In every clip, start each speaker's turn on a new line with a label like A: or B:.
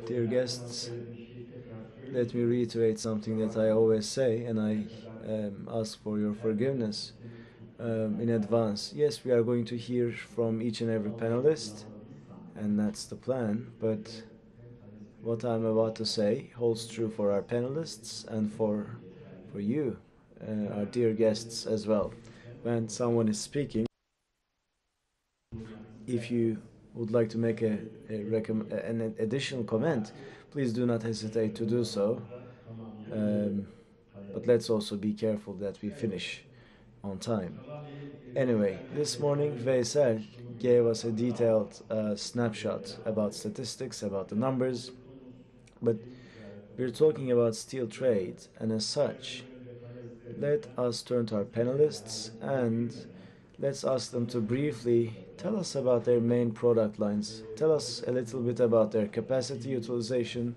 A: Dear guests, let me reiterate something that I always say, and I ask for your forgiveness in advance. Yes, we are going to hear from each and every panelist, and that's the plan, but what I'm about to say holds true for our panelists and for you, our dear guests as well. When someone is speaking, if you would like to make an additional comment, please do not hesitate to do so. But let's also be careful that we finish on time. Anyway, this morning Veysel gave us a detailed snapshot about statistics, about the numbers, but we're talking about steel trade, and as such, let us turn to our panelists and let's ask them to briefly tell us about their main product lines. Tell us a little bit about their capacity utilization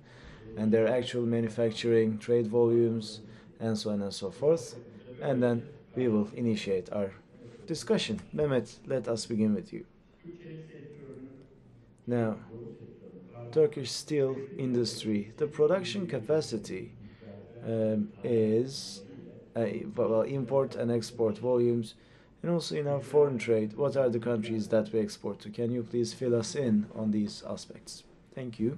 A: and their actual manufacturing, trade volumes, and so on and so forth. And then we will initiate our discussion. Mehmet, let us begin with you. Now, Turkish steel industry, the production capacity is import and export volumes, and also in our foreign trade, what are the countries that we export to? Can you please fill us in on these aspects? Thank you.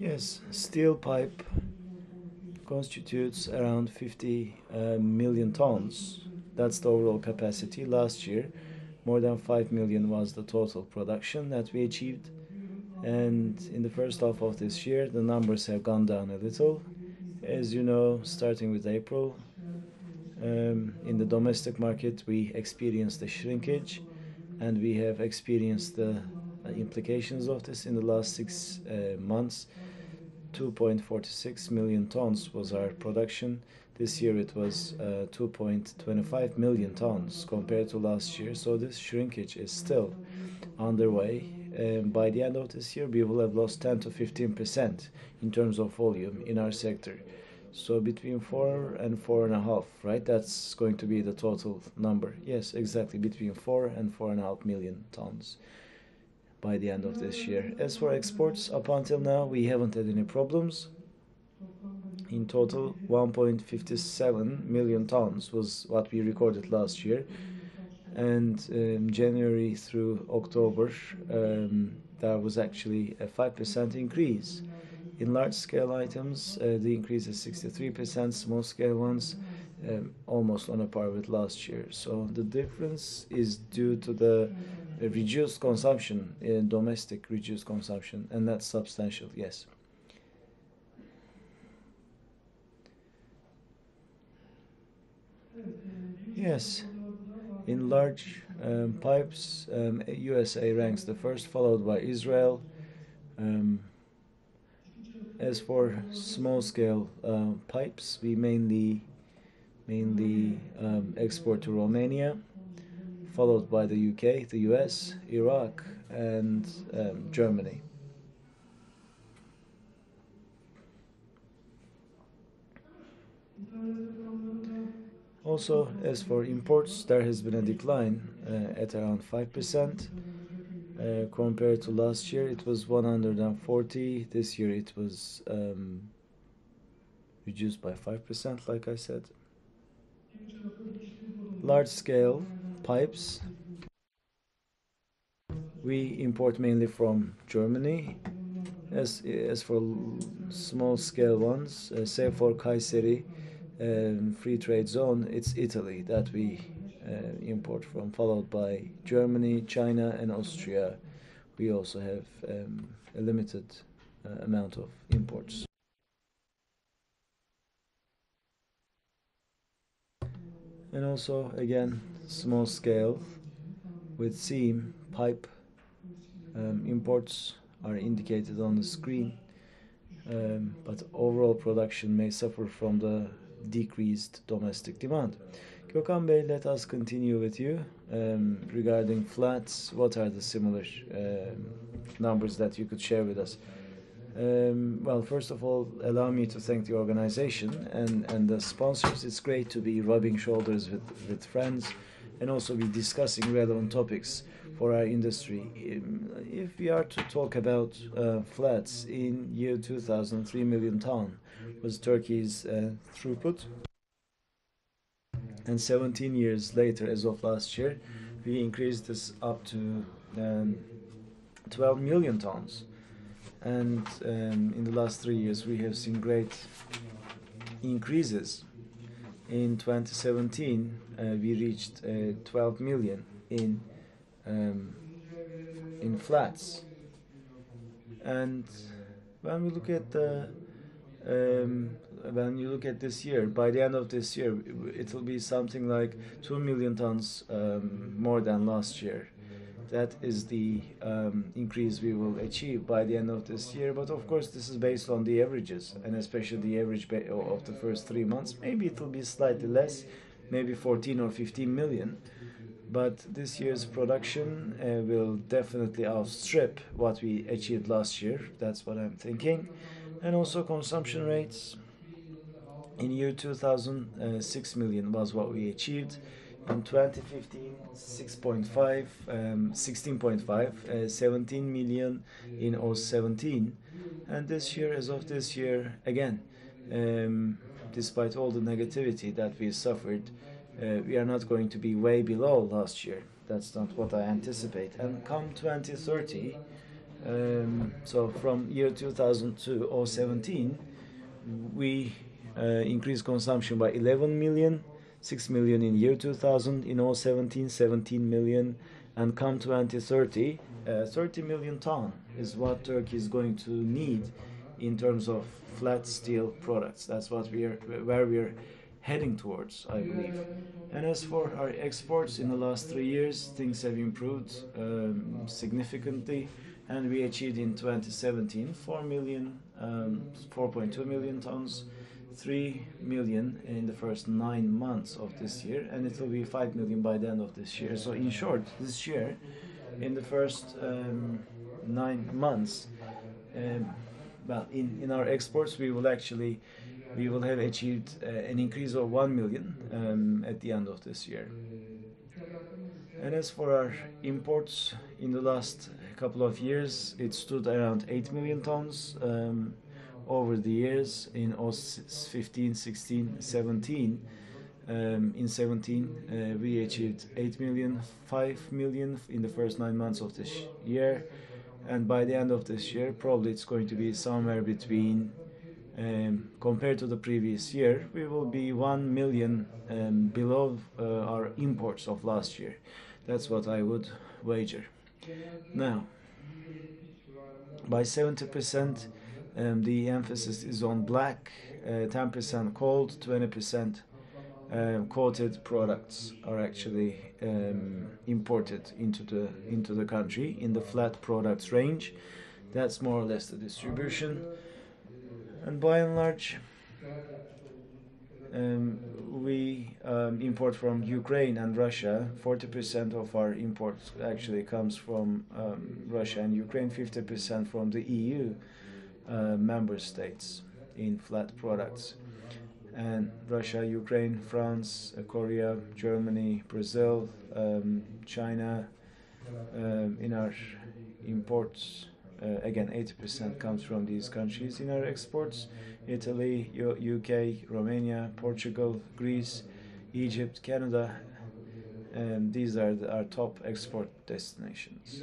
A: Yes, steel pipe constitutes around 50 million tons. That's the overall capacity. Last year, more than 5 million was the total production that we achieved. And in the first half of this year, the numbers have gone down a little. As you know, starting with April, in the domestic market, we experienced a shrinkage, and we have experienced the implications of this in the last 6 months. 2.46 million tons was our production. This year it was 2.25 million tons compared to last year. So this shrinkage is still underway. By the end of this year, we will have lost 10 to 15% in terms of volume in our sector. So between 4 and 4.5, right? That's going to be the total number. Yes, exactly, between 4 and 4.5 million tons by the end of this year. As for exports, up until now, we haven't had any problems. In total, 1.57 million tons was what we recorded last year. And January through October, there was actually a 5% increase. In large-scale items, the increase is 63%, small-scale ones almost on a par with last year. So the difference is due to the reduced consumption, domestic reduced consumption, and that's substantial, yes. Yes, in large pipes, USA ranks the first, followed by Israel. As for small-scale pipes, we mainly export to Romania, followed by the UK, the US, Iraq, and Germany. Also, as for imports, there has been a decline at around 5%. Compared to last year, it was 140. This year it was reduced by 5%, like I said. Large-scale pipes, we import mainly from Germany. As for small-scale ones, say for Kayseri free trade zone, it's Italy that we import from, followed by Germany, China, and Austria. We also have a limited amount of imports. And also, again, small scale with seam pipe imports are indicated on the screen, but overall production may suffer from the decreased domestic demand. Gökhan Bey, let us continue with you regarding flats. What are the similar numbers that you could share with us? Well, first of all, allow me to thank the organization and the sponsors. It's great to be rubbing shoulders with friends and also be discussing relevant topics for our industry. If we are to talk about flats, in year 2000, 3 million ton was Turkey's throughput. And 17 years later, as of last year, we increased this up to 12 million tons. And in the last 3 years, we have seen great increases. In 2017, we reached 12 million in flats. And when we look at the when you look at this year, by the end of this year, it will be something like 2 million tons more than last year. That is the increase we will achieve by the end of this year. But of course, this is based on the averages, and especially the average of the first 3 months. Maybe it will be slightly less, maybe 14 or 15 million. But this year's production will definitely outstrip what we achieved last year. That's what I'm thinking. And also consumption rates. In year 2000, 6 million was what we achieved. In 2015, 6.5, 16.5, 17 million in 2017. And this year, as of this year, again, despite all the negativity that we suffered, we are not going to be way below last year. That's not what I anticipate. And come 2030, so from year 2000 to 2017, we increased consumption by 11 million, 6 million in year 2000, in 2017, 17 million, and come 2030, 30 million ton is what Turkey is going to need in terms of flat steel products. That's what where we are heading towards, I believe. And as for our exports, in the last 3 years, things have improved significantly, and we achieved in 2017 4.2 million tons, 3 million in the first 9 months of this year, and it will be 5 million by the end of this year. So in short, this year, in the first 9 months, well, in our exports, we will have achieved an increase of 1 million at the end of this year. And as for our imports, in the last couple of years, it stood around 8 million tons. Over the years, in 15, 16, 17, in 17, we achieved 8 million, 5 million in the first 9 months of this year. And by the end of this year, probably it's going to be somewhere between, compared to the previous year, we will be 1 million below our imports of last year. That's what I would wager. Now, by 70%, the emphasis is on black, 10% cold, 20% coated products are actually imported into the country in the flat products range. That's more or less the distribution. And by and large, we import from Ukraine and Russia. 40% of our imports actually comes from Russia and Ukraine, 50% from the EU member states in flat products. And Russia, Ukraine, France, Korea, Germany, Brazil, China, in our imports, again, 80% comes from these countries. In our exports, Italy, UK, Romania, Portugal, Greece, Egypt, Canada, and these are our top export destinations.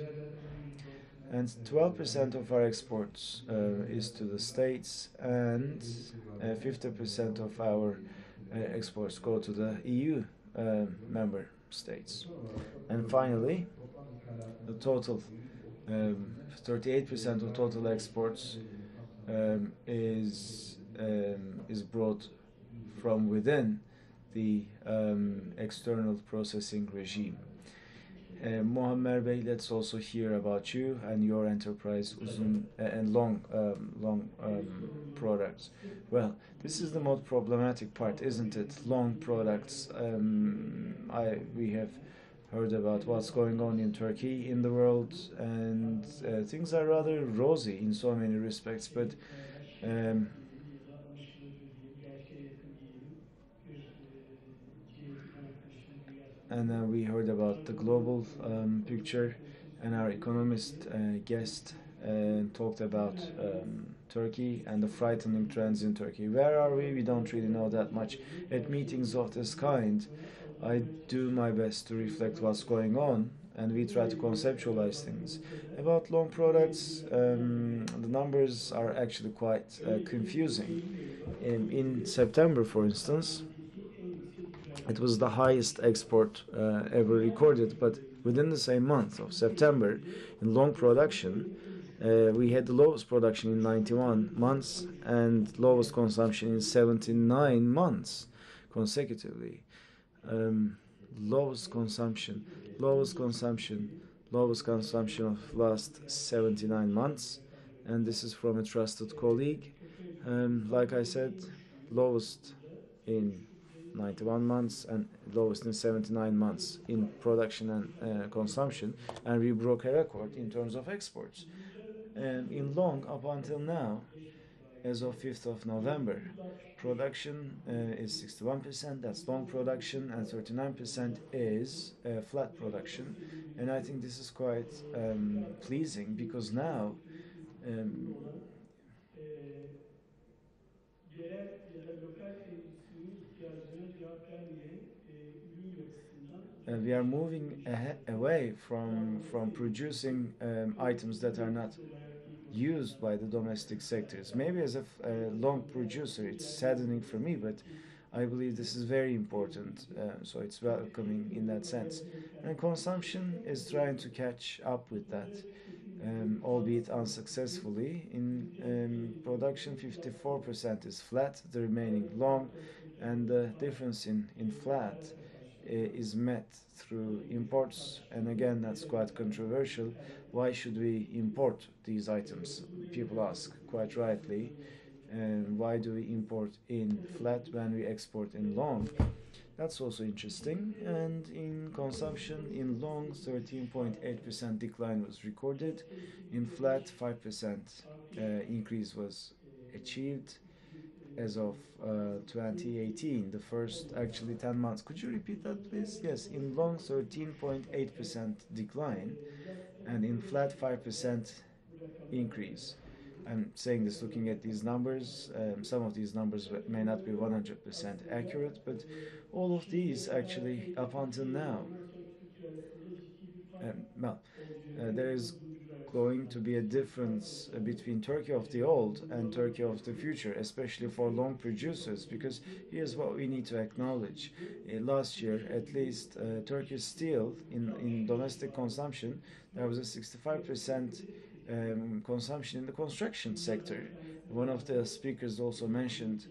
A: And 12% of our exports is to the States, and 50% of our exports go to the EU member states. And finally, the total 38% of total exports is brought from within the external processing regime. Muammer Bey, let's also hear about you and your enterprise uzun and long products. Well, this is the most problematic part, isn't it? Long products. We have heard about what's going on in Turkey, in the world, and things are rather rosy in so many respects, but and then we heard about the global picture, and our economist guest talked about Turkey and the frightening trends in Turkey. Where are we? We don't really know that much. At meetings of this kind, I do my best to reflect what's going on, and we try to conceptualize things. About long products, the numbers are actually quite confusing. In September, for instance, it was the highest export ever recorded, but within the same month of September, in long production, we had the lowest production in 91 months and lowest consumption in 79 months consecutively. Lowest consumption of last 79 months, and this is from a trusted colleague. Like I said, lowest in 91 months and lowest in 79 months in production and consumption, and we broke a record in terms of exports. And in long, up until now, as of 5th of November, production is 61%, that's long production, and 39% is flat production. And I think this is quite pleasing, because now we are moving away from producing items that are not used by the domestic sectors. Maybe as a long producer, it's saddening for me, but I believe this is very important, so it's welcoming in that sense. And consumption is trying to catch up with that, albeit unsuccessfully. In production, 54% is flat, the remaining long, and the difference in flat is met through imports, and again, that's quite controversial. Why should we import these items? People ask, quite rightly. Why do we import in flat when we export in long? That's also interesting. And in consumption, in long, 13.8% decline was recorded. In flat, 5% increase was achieved as of 2018, the first actually 10 months. Could you repeat that, please? Yes, in long, 13.8% decline, and in flat, 5% increase. I'm saying this looking at these numbers. Some of these numbers may not be 100% accurate, but all of these actually, up until now, there is going to be a difference between Turkey of the old and Turkey of the future, especially for long producers, because here's what we need to acknowledge. Last year, at least, Turkish steel in domestic consumption, there was a 65% consumption in the construction sector. One of the speakers also mentioned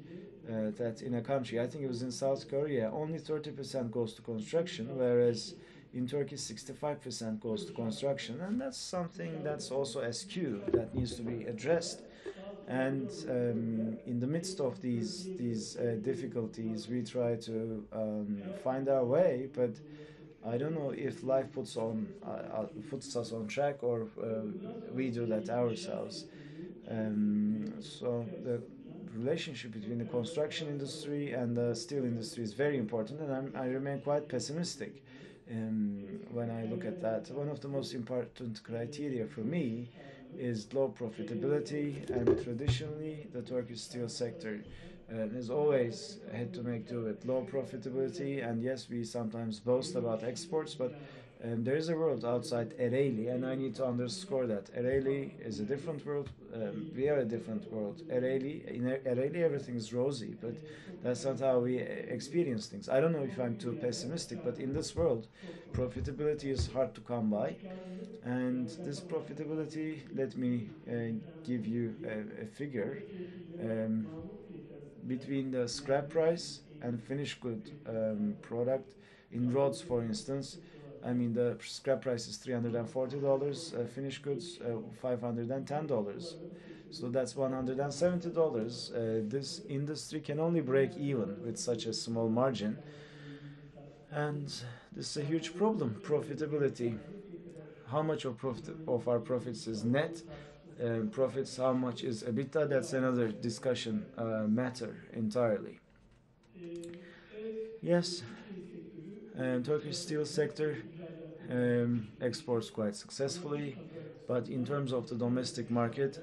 A: that in a country, I think it was in South Korea, only 30% goes to construction, whereas in Turkey, 65% goes to construction, and that's something that's also askew, that needs to be addressed. And in the midst of these difficulties, we try to find our way, but I don't know if life puts us on track, or we do that ourselves. So the relationship between the construction industry and the steel industry is very important, and I remain quite pessimistic. When I look at that, one of the most important criteria for me is low profitability, and traditionally the Turkish steel sector has always had to make do with low profitability. And yes, we sometimes boast about exports, but There is a world outside Ereğli, and I need to underscore that Ereğli is a different world. We are a different world. In Ereğli, everything is rosy, but that's not how we experience things. I don't know if I'm too pessimistic, but in this world, profitability is hard to come by, and this profitability, let me give you a figure. Between the scrap price and finished good product in roads, for instance, I mean, the scrap price is $340, finished goods $510. So that's $170. This industry can only break even with such a small margin. And this is a huge problem, profitability. How much of our profits is net profits, how much is EBITDA? That's another discussion matter entirely. Yes, Turkish steel sector exports quite successfully, but in terms of the domestic market,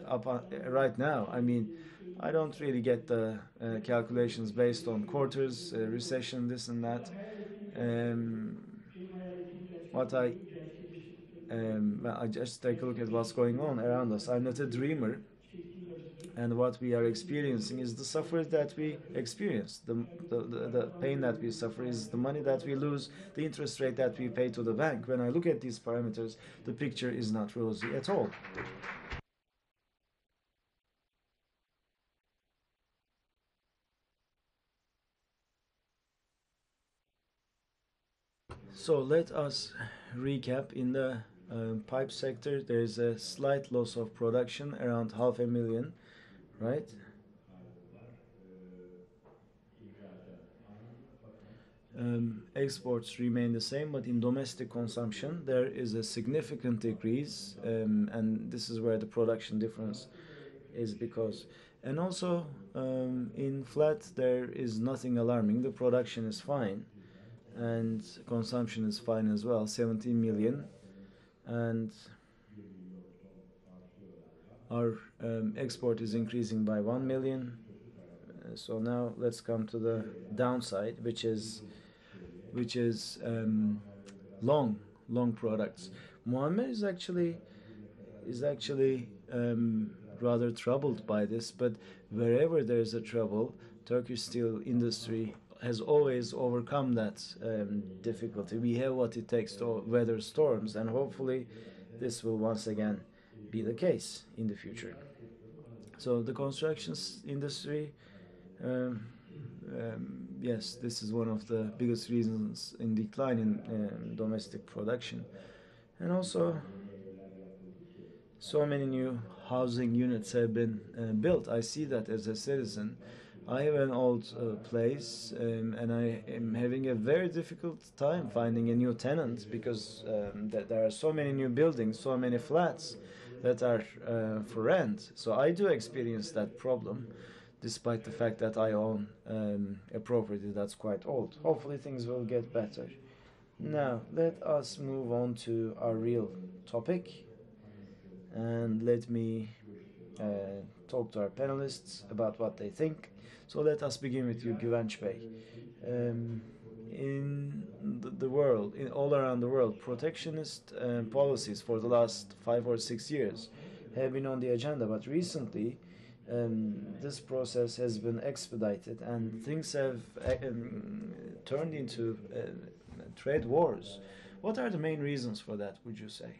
A: right now, I mean, I don't really get the calculations based on quarters, recession, this and that. I just take a look at what's going on around us. I'm not a dreamer, and what we are experiencing is the suffering that we experience. The pain that we suffer is the money that we lose, the interest rate that we pay to the bank. When I look at these parameters, the picture is not rosy at all. So let us recap. In the pipe sector, there is a slight loss of production, around 500,000, right? Exports remain the same, but in domestic consumption there is a significant decrease, and this is where the production difference is, because, and also in flat there is nothing alarming. The production is fine and consumption is fine as well, 17 million, and our export is increasing by 1 million. So now let's come to the downside, which is long products. Muammer is actually rather troubled by this, but wherever there is a trouble, Turkish steel industry has always overcome that difficulty. We have what it takes to weather storms, and hopefully this will once again be the case in the future. So the construction industry, yes, this is one of the biggest reasons in decline in domestic production. And also, so many new housing units have been built. I see that as a citizen. I have an old place, and I am having a very difficult time finding a new tenant, because there are so many new buildings, so many flats that are for rent. So I do experience that problem, despite the fact that I own a property that's quite old. Hopefully things will get better. Now, let us move on to our real topic, and let me talk to our panelists about what they think. So let us begin with you, Güvenç Bey. In the world, all around the world, protectionist policies for the last 5 or 6 years have been on the agenda, but recently this process has been expedited, and things have turned into trade wars. What are the main reasons for that, would you say?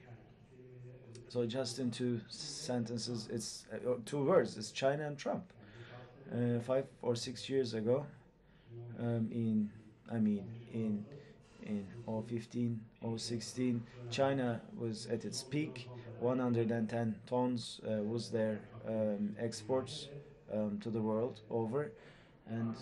A: So just in 2 sentences, it's 2 words. It's China and Trump. 5 or 6 years ago, in 2015, 2016, China was at its peak. 110 tons was their exports to the world over, and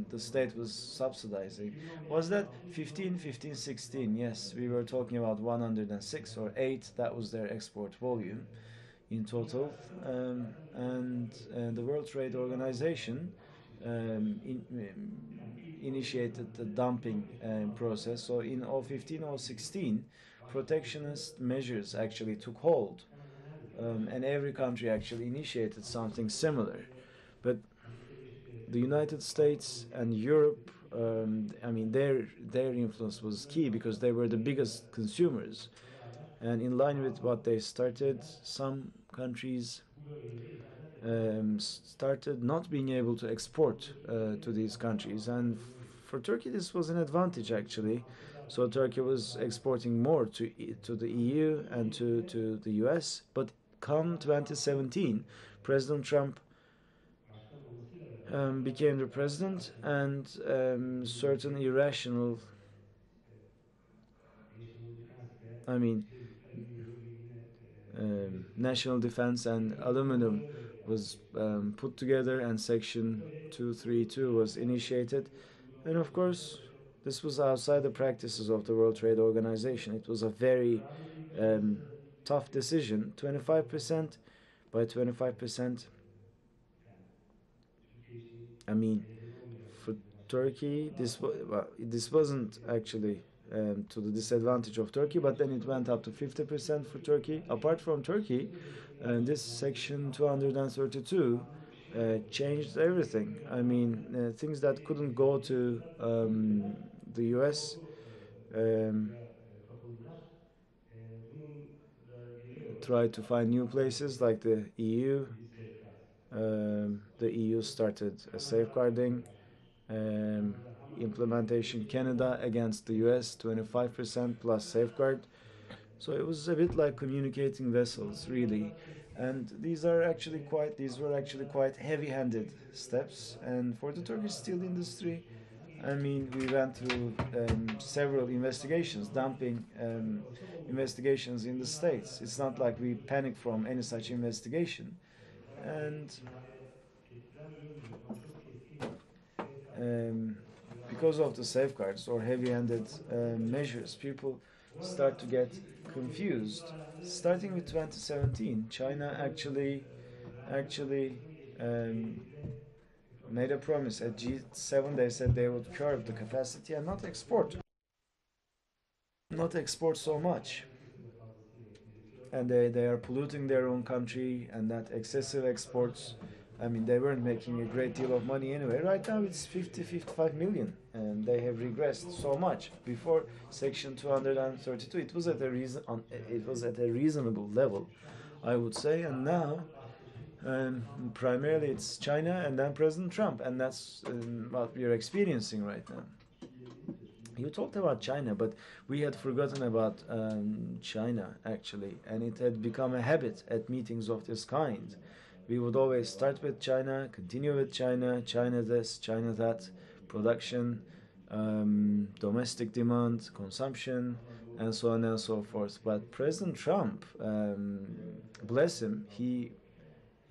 A: the state was subsidizing. Was that 15, 16? Yes, we were talking about 106 or 8. That was their export volume in total, and the World Trade Organization initiated the dumping process. So in 2015, 2016, protectionist measures actually took hold, and every country actually initiated something similar. But the United States and Europe I mean, their influence was key because they were the biggest consumers. And in line with what they started, some countries started not being able to export to these countries. And for Turkey, this was an advantage actually. So Turkey was exporting more to the EU and to the US. But come 2017, President Trump became the president, and certain irrational, I mean, national defense and aluminum was put together, and Section 232 was initiated. And of course, this was outside the practices of the World Trade Organization. It was a very tough decision. 25% by 25%. I mean, for Turkey, this wasn't actually to the disadvantage of Turkey, but then it went up to 50% for Turkey. Apart from Turkey, this Section 232 changed everything. I mean, things that couldn't go to the US tried to find new places like the EU. The EU started safeguarding implementation. Canada against the US, 25% plus safeguard. So it was a bit like communicating vessels, really. And these were actually quite heavy-handed steps. And for the Turkish steel industry, I mean, we went through several investigations, dumping investigations in the States. It's not like we panicked from any such investigation. And because of the safeguards or heavy-handed measures, people start to get confused. Starting with 2017, China actually made a promise at G7. They said they would curb the capacity and not export so much. And they are polluting their own country, and that excessive exports, I mean, they weren't making a great deal of money anyway. Right now it's 55 million, and they have regressed so much. Before Section 232, it was at a reasonable level, I would say, and now primarily it's China and then President Trump, and that's what we are experiencing right now. You talked about China, but we had forgotten about China actually, and it had become a habit at meetings of this kind. We would always start with China, continue with China, China this, China that, production, domestic demand, consumption, and so on and so forth. But President Trump, bless him, he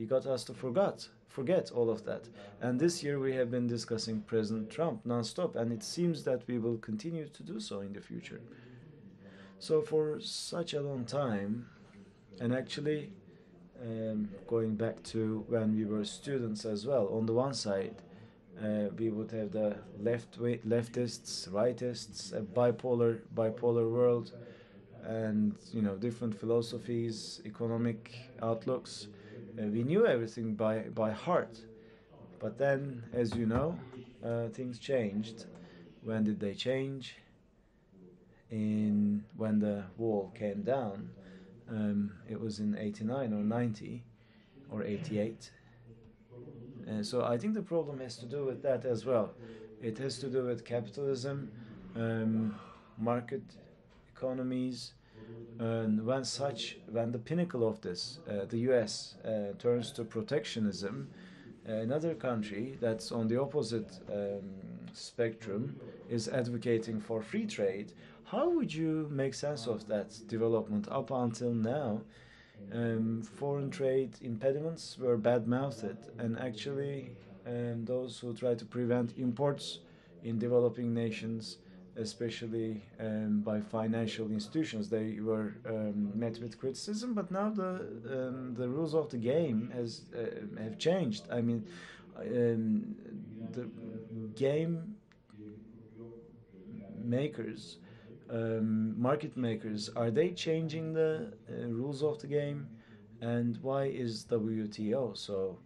A: got us to forget all of that. And this year we have been discussing President Trump non-stop, and it seems that we will continue to do so in the future. So for such a long time, and actually going back to when we were students as well, on the one side we would have the leftists, rightists, a bipolar world, and different philosophies, economic outlooks. We knew everything by heart. But then, as you know, things changed. When did they change? When the wall came down. It was in 89 or 90 or 88. So I think the problem has to do with that as well. It has to do with capitalism, market economies, and when the pinnacle of this, the US, turns to protectionism, another country that's on the opposite spectrum is advocating for free trade. How would you make sense of that development? Up until now, foreign trade impediments were bad-mouthed, and actually those who try to prevent imports in developing nations, especially by financial institutions, they were met with criticism. But now the rules of the game have changed. I mean, the game makers, market makers, are they changing the rules of the game? And why is WTO so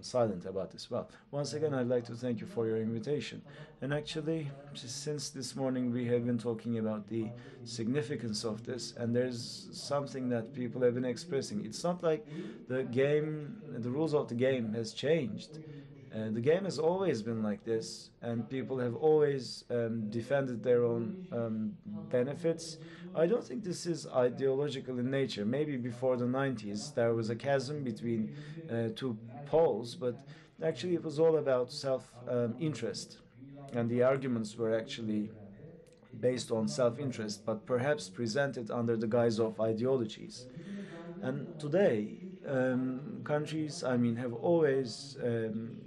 A: silent about this? Well, once again, I'd like to thank you for your invitation. And actually, since this morning, we have been talking about the significance of this, and there's something that people have been expressing. It's not like the rules of the game has changed. The game has always been like this, and people have always defended their own benefits. I don't think this is ideological in nature. Maybe before the 90s there was a chasm between two poles, but actually it was all about self interest. And the arguments were actually based on self interest, but perhaps presented under the guise of ideologies. And today, countries, I mean, have always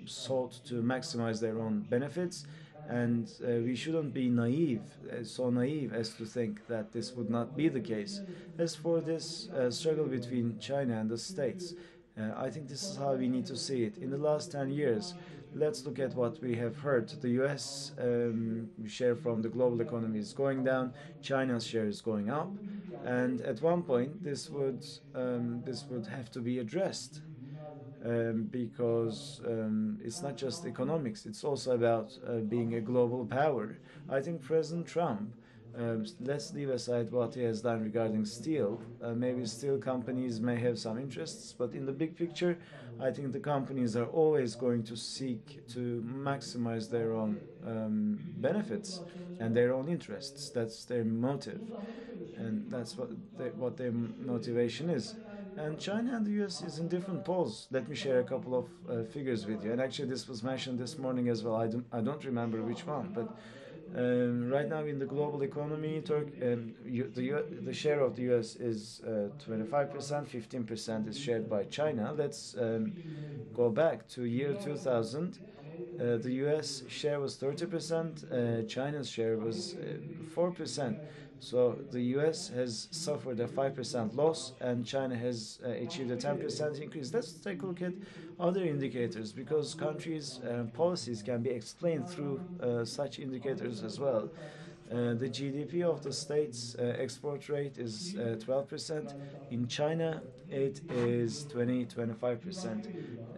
A: sought to maximize their own benefits, and we shouldn't be naive, so naive as to think that this would not be the case. As for this struggle between China and the States, I think this is how we need to see it. In the last 10 years, let's look at what we have heard. The US share from the global economy is going down, China's share is going up, and at one point this would have to be addressed. Because it's not just economics, it's also about being a global power. I think President Trump, let's leave aside what he has done regarding steel. Maybe steel companies may have some interests, but in the big picture, I think the companies are always going to seek to maximize their own benefits and their own interests. That's their motive, and that's what their motivation is. And China and the US is in different poles. Let me share a couple of figures with you. And actually, this was mentioned this morning as well. I don't remember which one, but right now in the global economy, the share of the US is 25%, 15% is shared by China. Let's go back to year 2000. The US share was 30%, China's share was 4%. So the US has suffered a 5% loss, and China has achieved a 10% increase. Let's take a look at other indicators, because countries' policies can be explained through such indicators as well. The GDP of the state's export rate is 12%. In China, it is 25%.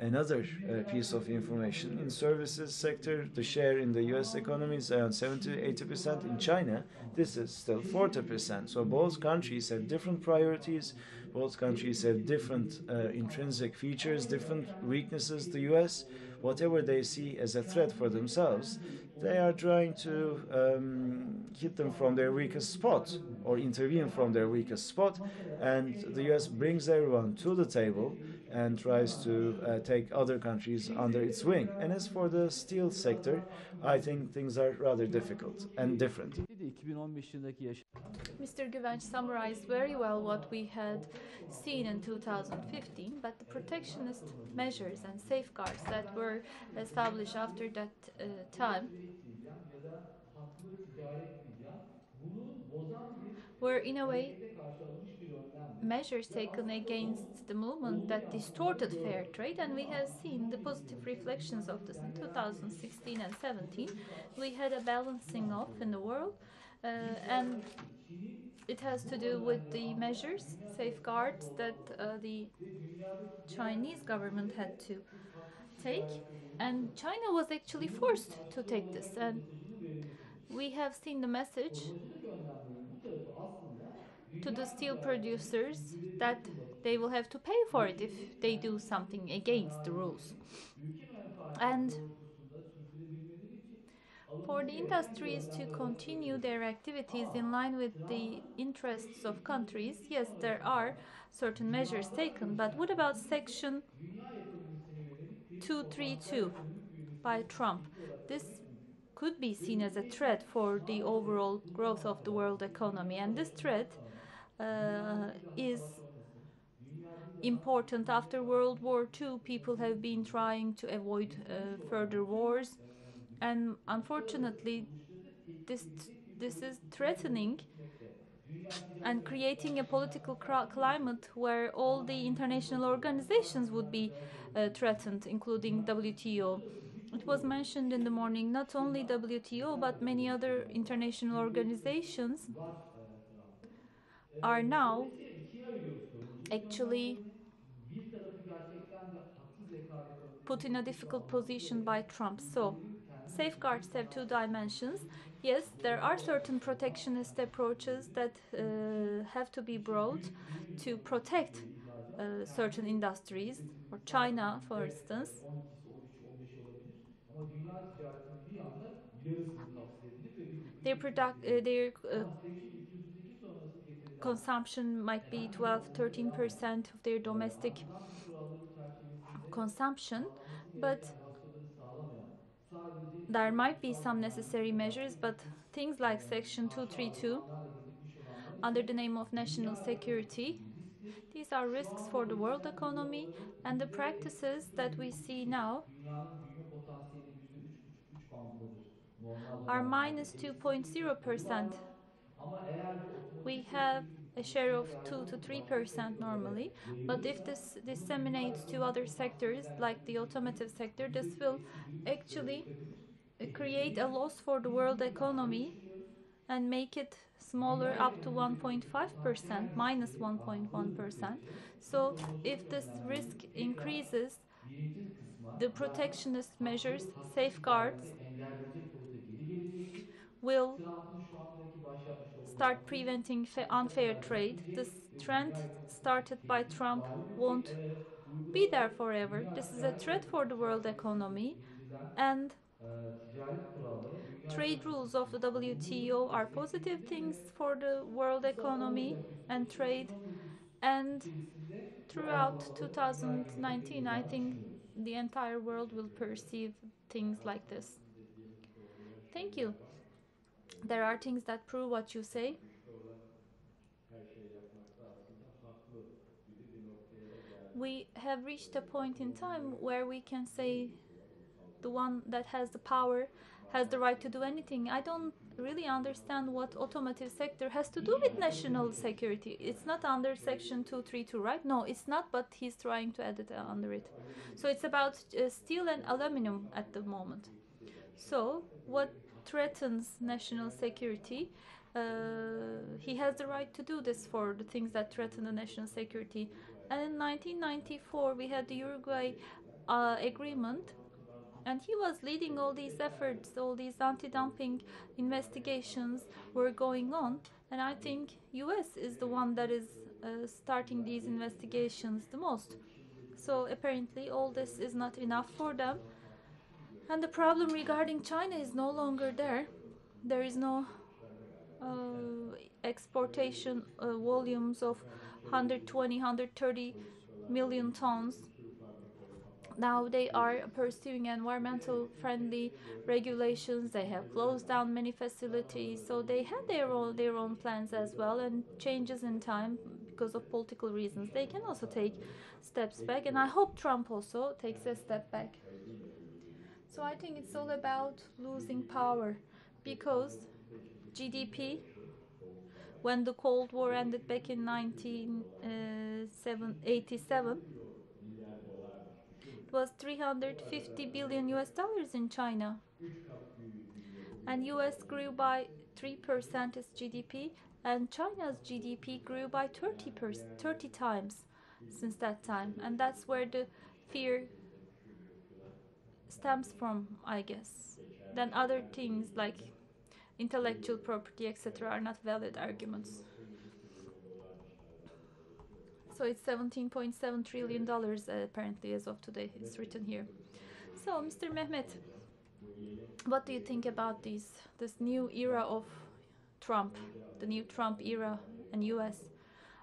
A: Another piece of information: in services sector, the share in the US economy is around 70-80%. In China, this is still 40%. So both countries have different priorities. Both countries have different intrinsic features, different weaknesses. The US, whatever they see as a threat for themselves, they are trying to hit them from their weakest spot or intervene from their weakest spot, and the US brings everyone to the table and tries to take other countries under its wing. And as for the steel sector, I think things are rather difficult and different.
B: Mr. Güvenç summarized very well what we had seen in 2015, but the protectionist measures and safeguards that were established after that time were, in a way, measures taken against the movement that distorted fair trade, and we have seen the positive reflections of this in 2016 and 17. We had a balancing off in the world, and it has to do with the measures, safeguards that the Chinese government had to take, and China was actually forced to take this. And we have seen the message to the steel producers that they will have to pay for it if they do something against the rules. And for the industries to continue their activities in line with the interests of countries, yes, there are certain measures taken, but what about Section 232 by Trump? This could be seen as a threat for the overall growth of the world economy, and this threat is important. After World War II, people have been trying to avoid further wars, and unfortunately this is threatening and creating a political climate where all the international organizations would be threatened, including WTO. It was mentioned in the morning, not only WTO but many other international organizations are now actually put in a difficult position by Trump. So safeguards have two dimensions. Yes, there are certain protectionist approaches that have to be brought to protect certain industries, or China, for instance.
C: 12'si, 13'i, 15'i olabilir. Ama dünya ticaretinin bir anda yarısını tavsiye edilip ve bir
B: Their
C: ama Section 232 sonrası getirilen
B: consumption might be 12-13% of their domestic
C: antidumping kuralları çerçevesinde
B: consumption,
C: sağlanması
B: but
C: gereken hasılatını sağlamayan sadece
B: there
C: ithal
B: might be some necessary measures, but things like Section 232
C: alanlarla gecikmiş olanlar
B: under
C: ise
B: the name of national security, these are risks for the world economy, and the practices that we see now
C: dünyanın büyüme potansiyeli %3,5-3 bandındadır.
B: are minus 2.0%.
C: Ama eğer bu
B: We
C: otomotiv
B: have a share of
C: sektöründeki
B: 2 to 3% normally, but if this disseminates to other sectors like the automotive sector, this will actually create a loss for the world economy and make it smaller up to 1.5%, minus 1.1%. So if this risk increases, the protectionist measures, safeguards, will start preventing unfair trade. This trend started by Trump won't be there forever. This is a threat for the world economy, and trade rules of the WTO are positive things for the world economy and trade, and throughout 2019 I think the entire world will perceive things like this. Thank you. There are things that prove what you say. We have reached a point in time where we can say the one that has the power has the right to do anything. I don't really understand what automotive sector has to do with national security. It's not under Section 232, right? No, it's not, but he's trying to add it under it. So it's about steel and aluminum at the moment. So what threatens national security? He has the right to do this for the things that threaten the national security. And in 1994 we had the Uruguay agreement, and he was leading all these efforts. All these anti-dumping investigations were going on, and I think US is the one that is starting these investigations the most. So apparently all this is not enough for them, and the problem regarding China is no longer there. There is no exportation volumes of 120-130 million tons. Now they are pursuing environmental friendly regulations. They have closed down many facilities, so they had their own plans as well, and changes in time because of political reasons. They can also take steps back, and I hope Trump also takes a step back. So I think it's all about losing power, because GDP, when the Cold War ended back in 1987, it was $350 billion in China, and US grew by 3% its GDP, and China's GDP grew by 30 times since that time, and that's where the fear stems from, I guess. Then other things like intellectual property, etc., are not valid arguments. So it's $17.7 trillion apparently as of today. It's written here. So, Mr. Mehmet, what do you think about this new era of Trump, the new Trump era and US?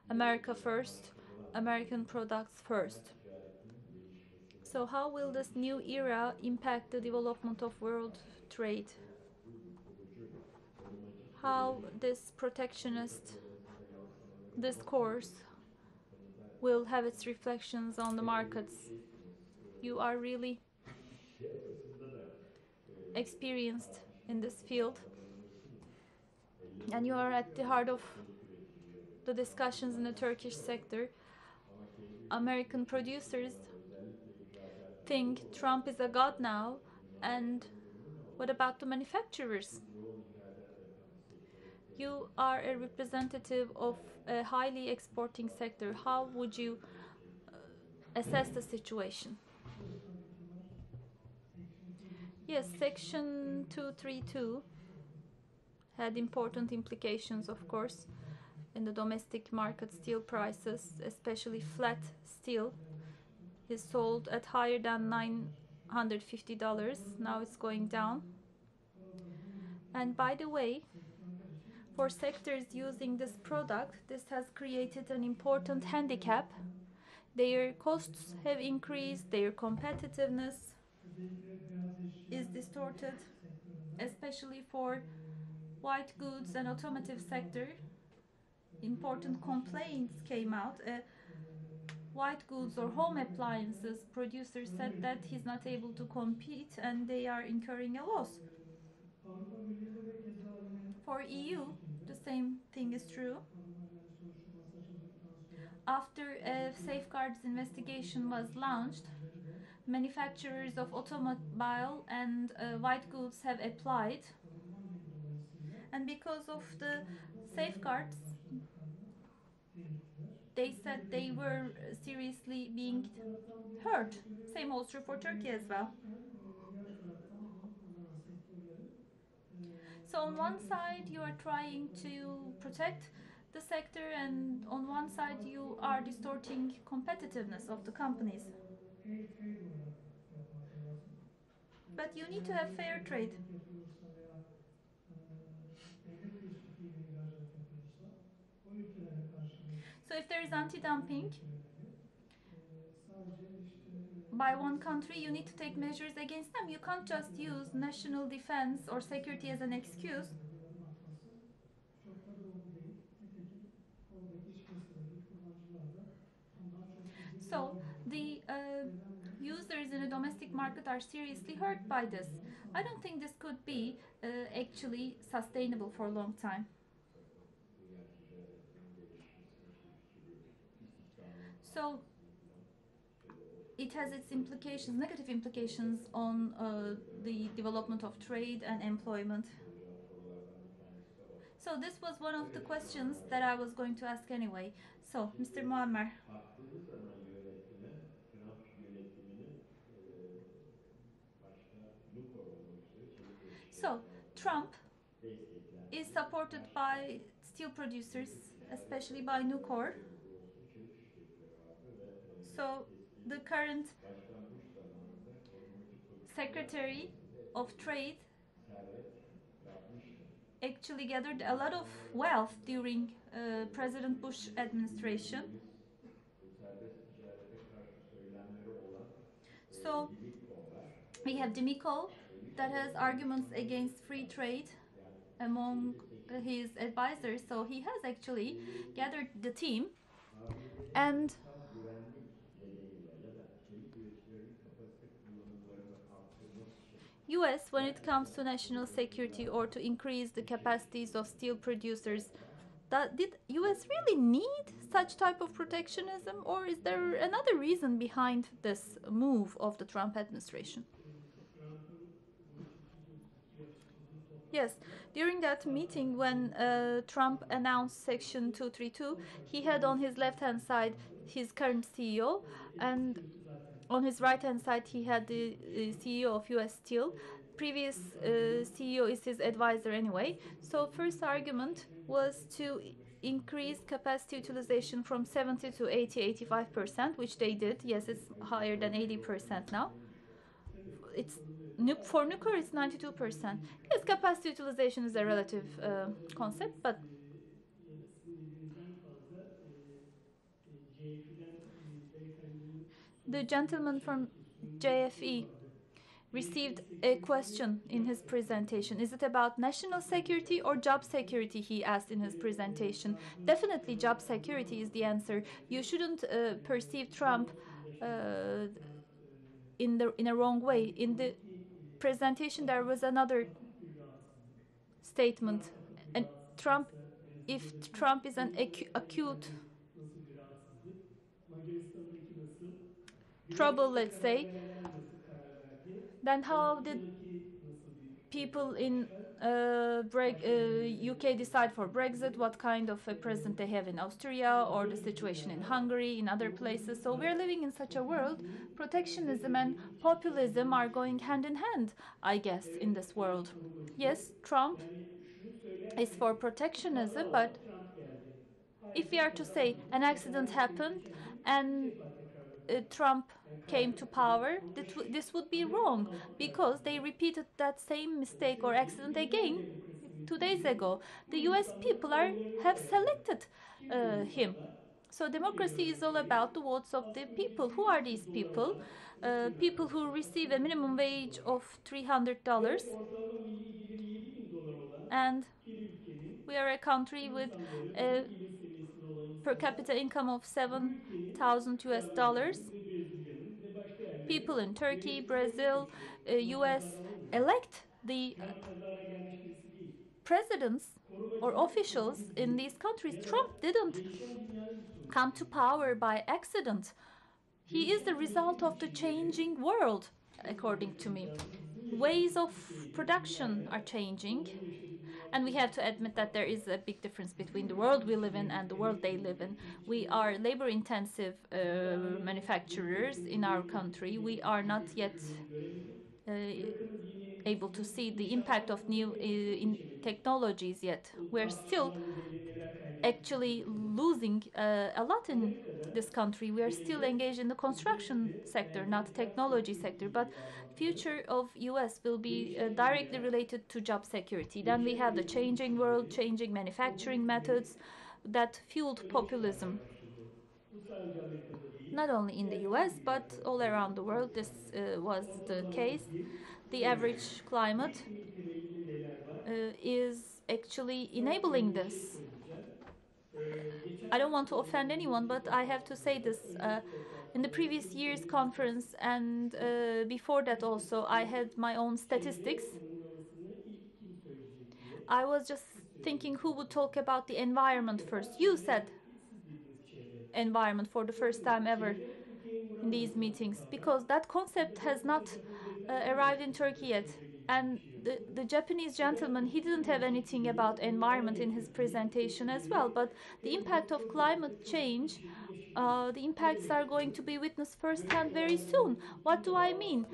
B: America first, American products first. So how will this new era impact the development of world trade? How this protectionist discourse will have its reflections on the markets? You are really experienced in this field, and you are at the heart of the discussions in the Turkish sector. American producers think Trump is a god now, and what about the manufacturers? You are a representative of a highly exporting sector. How would you assess the situation? Yes, Section 232 had important implications, of course, in the domestic market. Steel prices, especially flat steel, is sold at higher than $950. Now it's going down. And by the way, for sectors using this product, this has created an important handicap. Their costs have increased, their competitiveness is distorted, especially for white goods and automotive sector. Important complaints came out. White goods or home appliances producer said that he's not able to compete and they are incurring a loss. For EU, the same thing is true. After a safeguards investigation was launched, manufacturers of automobile and white goods have applied, and because of the safeguards, they said they were seriously being hurt. Same holds true for Turkey as well. So on one side you are trying to protect the sector, and on one side you are distorting competitiveness of the companies. But you need to have fair trade. So if there is anti-dumping by one country, you need to take measures against them. You can't just use national defense or security as an excuse. So the users in the domestic market are seriously hurt by this. I don't think this could be actually sustainable for a long time. So it has its implications, negative implications on the development of trade and employment. So this was one of the questions that I was going to ask anyway. So, Mr. Muammer. So, Trump is supported by steel producers, especially by Nucor. So, the current Secretary of Trade actually gathered a lot of wealth during President Bush administration. So we have Demiko that has arguments against free trade among his advisors. So he has actually gathered the team, and US, when it comes to national security or to increase the capacities of steel producers, did US really need such type of protectionism, or is there another reason behind this move of the Trump administration? Yes, during that meeting when Trump announced Section 232, he had on his left-hand side his current CEO, and on his right-hand side he had the CEO of US Steel. Previous CEO is his advisor anyway. So first argument was to increase capacity utilization from 70 to 85%, which they did. Yes, it's higher than 80% now. It's for Nucor it's 92%. Yes, capacity utilization is a relative concept, but the gentleman from JFE received a question in his presentation. Is it about national security or job security, he asked in his presentation. Definitely job security is the answer. You shouldn't perceive Trump in a wrong way. In the presentation there was another statement, and if Trump is an acute trouble, let's say, then how did people in UK decide for Brexit, what kind of a president they have in Austria, or the situation in Hungary, in other places. So we're living in such a world. Protectionism and populism are going hand in hand, I guess, in this world. Yes, Trump is for protectionism, but if we are to say an accident happened and Trump came to power, this would be wrong, because they repeated that same mistake or accident again 2 days ago. The US people have selected him. So democracy is all about the votes of the people. Who are these people? People who receive a minimum wage of $300, and we are a country with a per capita income of $7,000. People in Turkey, Brazil, US elect the presidents or officials in these countries. Trump didn't come to power by accident. He is the result of the changing world, according to me. Ways of production are changing, and we have to admit that there is a big difference between the world we live in and the world they live in. We are labor-intensive manufacturers in our country. We are not yet able to see the impact of new technologies yet. We're still actually losing a lot in this country. We are still engaged in the construction sector, not technology sector, but future of US will be directly related to job security. Then we have the changing world, changing manufacturing methods that fueled populism. Not only in the US, but all around the world, this was the case. The average climate is actually enabling this. I don't want to offend anyone, but I have to say this. In the previous year's conference and before that also, I had my own statistics. I was just thinking who would talk about the environment first. You said environment for the first time ever in these meetings, because that concept has not arrived in Turkey yet. And the Japanese gentleman, he didn't have anything about environment in his presentation as well. But the impact of climate change, the impacts are going to be witnessed firsthand very soon. What do I mean?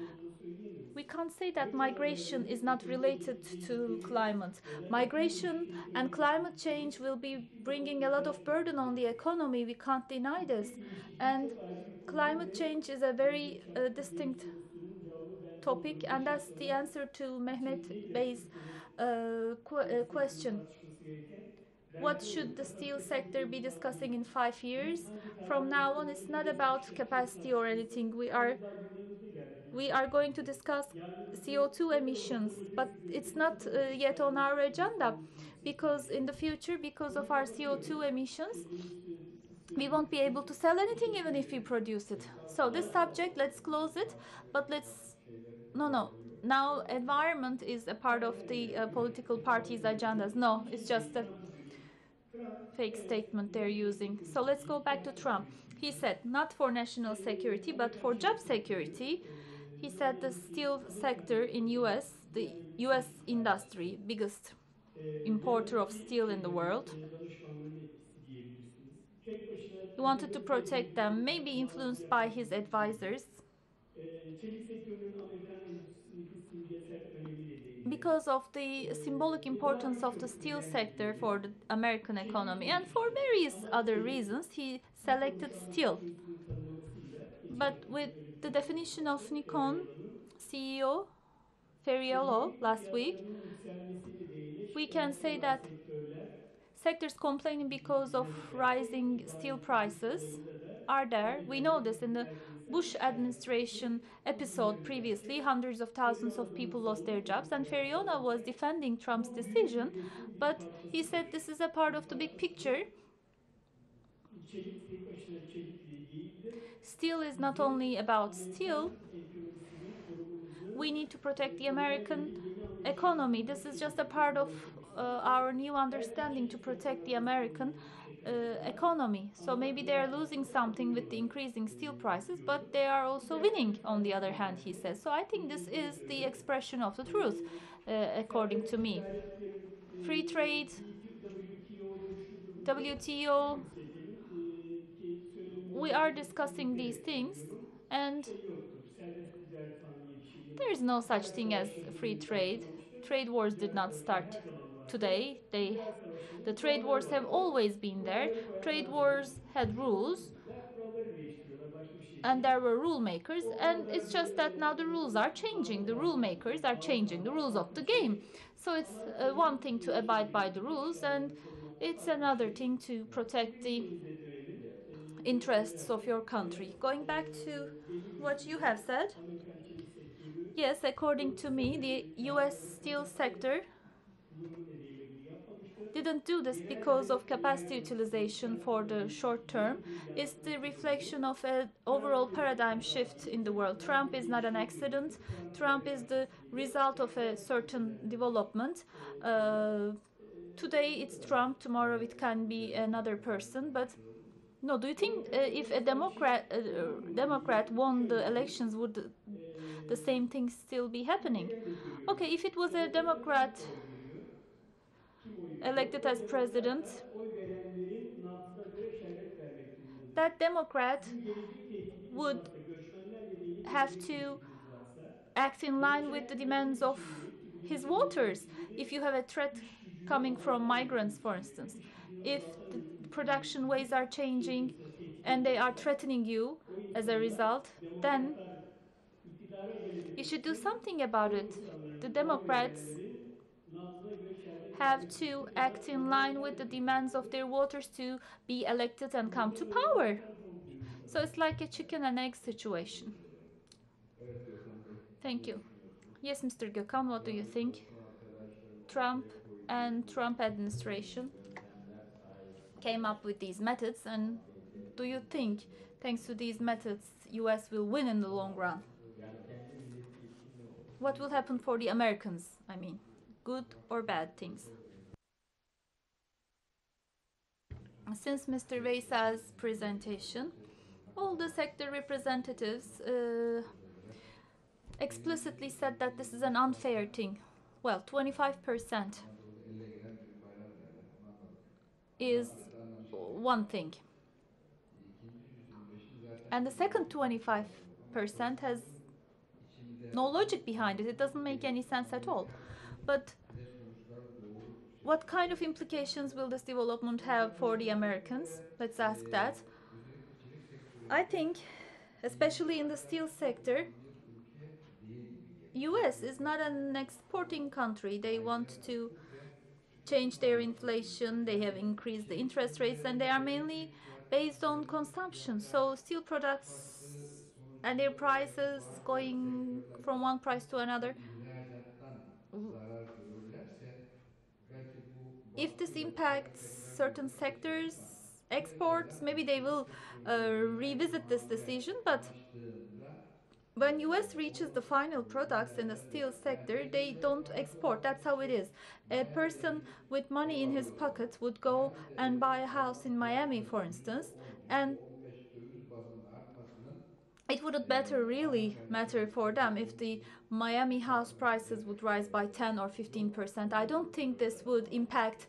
B: We can't say that migration is not related to climate. Migration and climate change will be bringing a lot of burden on the economy. We can't deny this. And climate change is a very distinct topic, and that's the answer to Mehmet Bey's question. What should the steel sector be discussing in 5 years? From now on, it's not about capacity or anything. We are going to discuss CO2 emissions, but it's not yet on our agenda, because in the future, because of our CO2 emissions, we won't be able to sell anything even if we produce it. So this subject, let's close it, but no. Now environment is a part of the political parties' agendas. No, it's just a fake statement they're using. So let's go back to Trump. He said not for national security, but for job security. He said the steel sector in US, the US industry, biggest importer of steel in the world. He wanted to protect them, maybe influenced by his advisors. Because of the symbolic importance of the steel sector for the American economy and for various other reasons, he selected steel. But with the definition of Nikon CEO Ferriolo last week, we can say that sectors complaining because of rising steel prices are there. We know this in the Bush administration episode previously. Hundreds of thousands of people lost their jobs, and Ferriolo was defending Trump's decision, but he said this is a part of the big picture. Steel is not only about steel. We need to protect the American economy. This is just a part of our new understanding to protect the American economy. economy. So maybe they are losing something with the increasing steel prices, but they are also winning on the other hand, he says. So I think this is the expression of the truth, according to me. Free trade, WTO, we are discussing these things, and there is no such thing as free trade. Trade wars did not start today. The trade wars have always been there. Trade wars had rules, and there were rule makers, and it's just that now the rules are changing. The rule makers are changing the rules of the game. So it's one thing to abide by the rules, and it's another thing to protect the interests of your country. Going back to what you have said, yes, according to me, the US steel sector didn't do this because of capacity utilization for the short term. It's the reflection of an overall paradigm shift in the world. Trump is not an accident. Trump is the result of a certain development. Today it's Trump, tomorrow it can be another person, but no, do you think if a Democrat won the elections, would the same thing still be happening? Okay, if it was a Democrat elected as president, that Democrat would have to act in line with the demands of his voters. If you have a threat coming from migrants, for instance, if the production ways are changing and they are threatening you as a result, then you should do something about it. The Democrats have to act in line with the demands of their voters to be elected and come to power. So it's like a chicken and egg situation. Thank you. Yes, Mr. Gökhan, what do you think? Trump and Trump administration came up with these methods, and do you think, thanks to these methods, US will win in the long run? What will happen for the Americans? I mean, good or bad things? Since Mr. Veysel's presentation, all the sector representatives explicitly said that this is an unfair thing. Well, 25% is one thing. And the second 25% has no logic behind it. It doesn't make any sense at all. But what kind of implications will this development have for the Americans? Let's ask that. I think, especially in the steel sector, US is not an exporting country. They want to change their inflation. They have increased the interest rates, and they are mainly based on consumption. So steel products and their prices going from one price to another. If this impacts certain sectors, exports, maybe they will revisit this decision, but when US reaches the final products in the steel sector, they don't export. That's how it is. A person with money in his pocket would go and buy a house in Miami, for instance, and it wouldn't really matter for them if the Miami house prices would rise by 10 or 15%. I don't think this would impact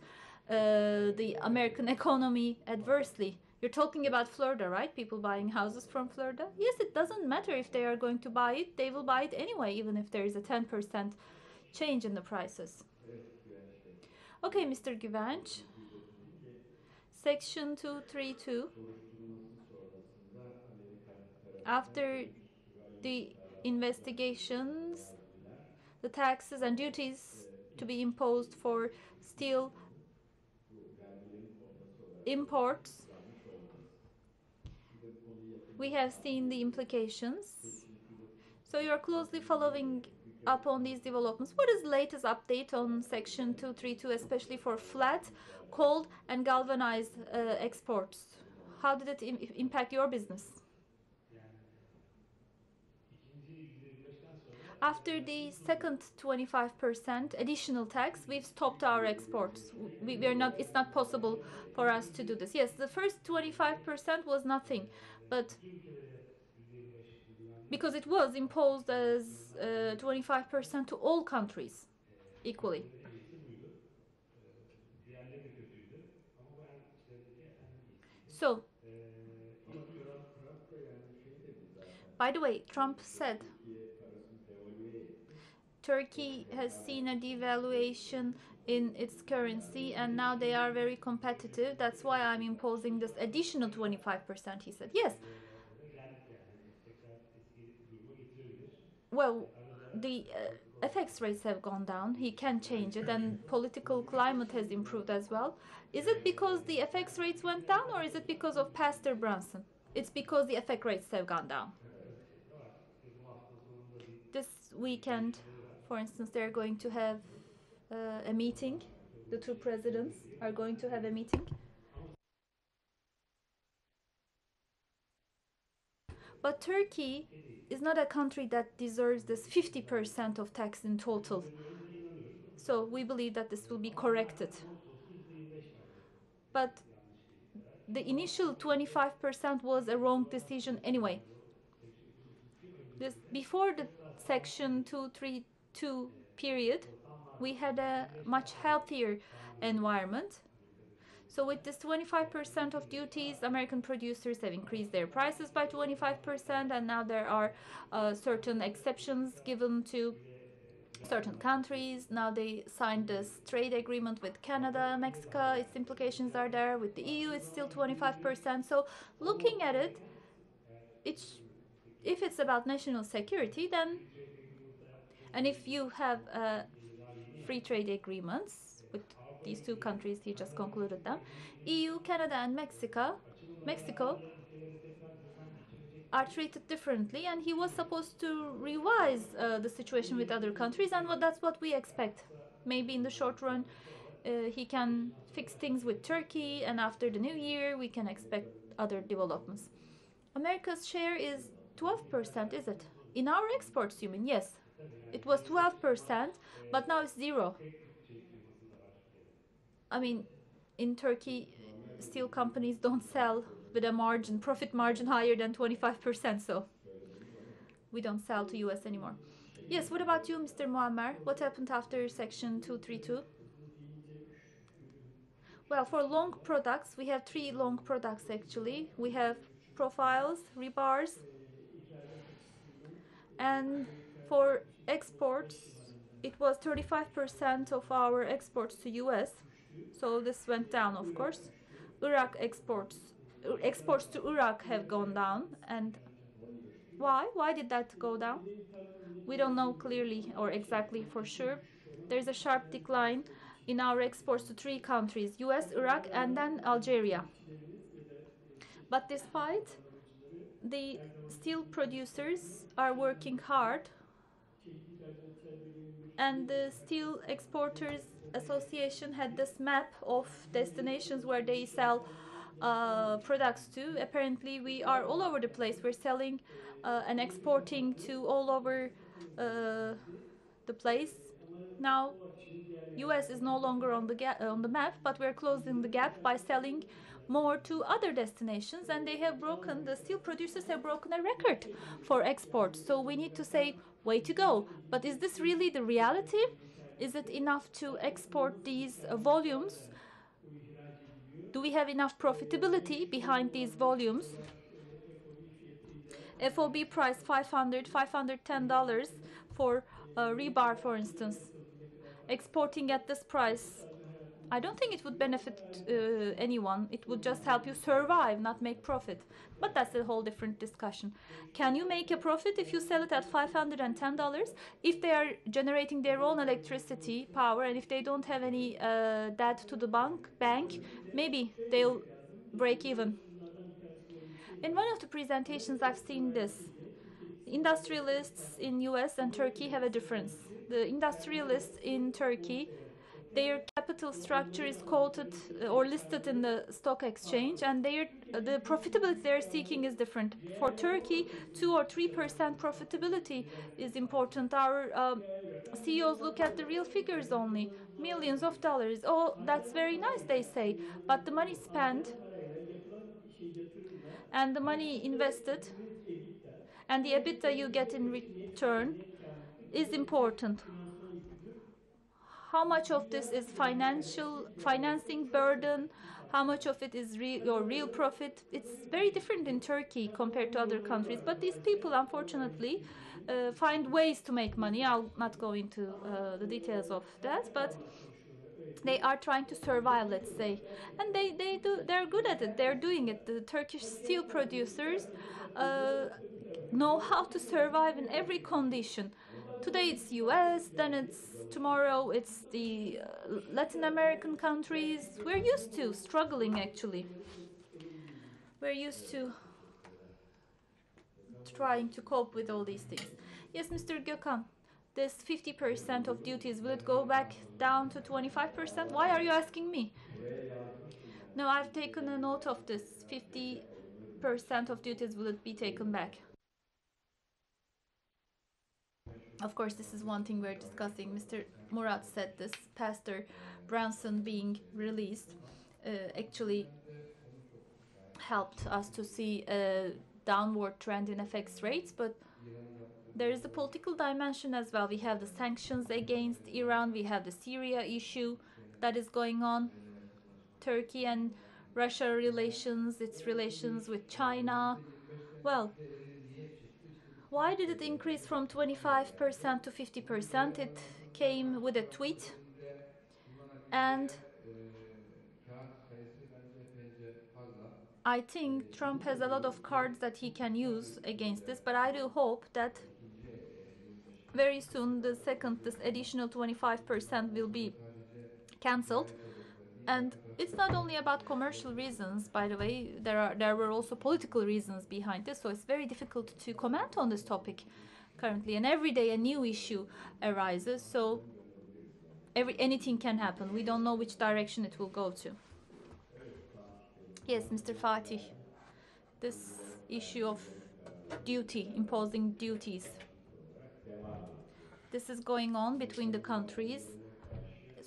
B: the American economy adversely. You're talking about Florida, right? People buying houses from Florida? Yes, it doesn't matter if they are going to buy it. They will buy it anyway, even if there is a 10% change in the prices. Okay, Mr. Güvenç. Section 232. After the investigations, the taxes and duties to be imposed for steel imports, we have seen the implications. So you are closely following up on these developments. What is the latest update on Section 232, especially for flat, cold, and galvanized exports? How did it impact your business? After the second 25% additional tax, we've stopped our exports. It's not possible for us to do this. Yes, the first 25% was nothing, but because it was imposed as 25% to all countries equally. So, by the way, Trump said Turkey has seen a devaluation in its currency and now they are very competitive. That's why I'm imposing this additional 25%, he said. Yes. Well, the FX rates have gone down. He can change it, and political climate has improved as well. Is it because the FX rates went down, or is it because of Pastor Brunson? It's because the FX rates have gone down. This weekend, for instance, they're going to have a meeting. The two presidents are going to have a meeting. But Turkey is not a country that deserves this 50% of tax in total. So we believe that this will be corrected. But the initial 25% was a wrong decision anyway. Before the Section 232 period, we had a much healthier environment. So with this 25% of duties, American producers have increased their prices by 25%, and now there are certain exceptions given to certain countries. Now they signed this trade agreement with Canada, Mexico. Its implications are there. With the EU, it's still 25%. So looking at it, if it's about national security, then, and if you have free trade agreements with these two countries, he just concluded them, EU, Canada, and Mexico are treated differently, and he was supposed to revise the situation with other countries, and that's what we expect. Maybe in the short run, he can fix things with Turkey, and after the new year, we can expect other developments. America's share is 12%, is it? In our exports, you mean? Yes. It was 12%, but now it's 0. I mean, in Turkey, steel companies don't sell with a profit margin higher than 25%, so we don't sell to US anymore. Yes, what about you, Mr. Muammer? What happened after Section 232? Well, for long products, we have 3 long products actually. We have profiles, rebars, and for exports, it was 35% of our exports to US. So this went down, of course. Iraq exports to Iraq have gone down. And why? Why did that go down? We don't know clearly or exactly for sure. There's a sharp decline in our exports to 3 countries, US, Iraq, and then Algeria. But despite, the steel producers are working hard, and the Steel Exporters Association had this map of destinations where they sell products to. Apparently, we are all over the place. We're selling and exporting to all over the place. Now, US is no longer on the map, but we're closing the gap by selling more to other destinations, and the steel producers have broken a record for exports. So we need to say, way to go. But is this really the reality? Is it enough to export these volumes? Do we have enough profitability behind these volumes? FOB price $510 for rebar, for instance. Exporting at this price, I don't think it would benefit anyone. It would just help you survive, not make profit. But that's a whole different discussion. Can you make a profit if you sell it at $510? If they are generating their own electricity power, and if they don't have any debt to the bank, maybe they'll break even. In one of the presentations, I've seen this. Industrialists in US and Turkey have a difference. The industrialists in Turkey their capital structure is quoted or listed in the stock exchange, and the profitability they're seeking is different. For Turkey, 2 or 3% profitability is important. Our CEOs look at the real figures only, millions of dollars. Oh, that's very nice, they say, but the money spent and the money invested and the EBITDA you get in return is important. How much of this is financing burden? How much of it is your real profit? It's very different in Turkey compared to other countries. But these people, unfortunately, find ways to make money. I'll not go into the details of that, but they are trying to survive, let's say, and they're good at it. They're doing it. The Turkish steel producers know how to survive in every condition. Today it's US, then tomorrow it's the Latin American countries. We're used to struggling, actually. We're used to trying to cope with all these things. Yes, Mr. Gökhan, this 50% of duties, will it go back down to 25%? Why are you asking me? No, I've taken a note of this. 50% of duties, will it be taken back? Of course, this is one thing we're discussing. Mr. Murat said this. Pastor Branson being released actually helped us to see a downward trend in FX rates, but there is a political dimension as well. We have the sanctions against Iran, we have the Syria issue that is going on, Turkey and Russia relations, its relations with China. Well, why did it increase from 25% to 50%? It came with a tweet, and I think Trump has a lot of cards that he can use against this, but I do hope that very soon this additional 25% will be cancelled. And it's not only about commercial reasons, by the way. There were also political reasons behind this, so it's very difficult to comment on this topic currently. And every day a new issue arises, so anything can happen. We don't know which direction it will go to. Yes, Mr. Fatih, this issue of imposing duties, this is going on between the countries.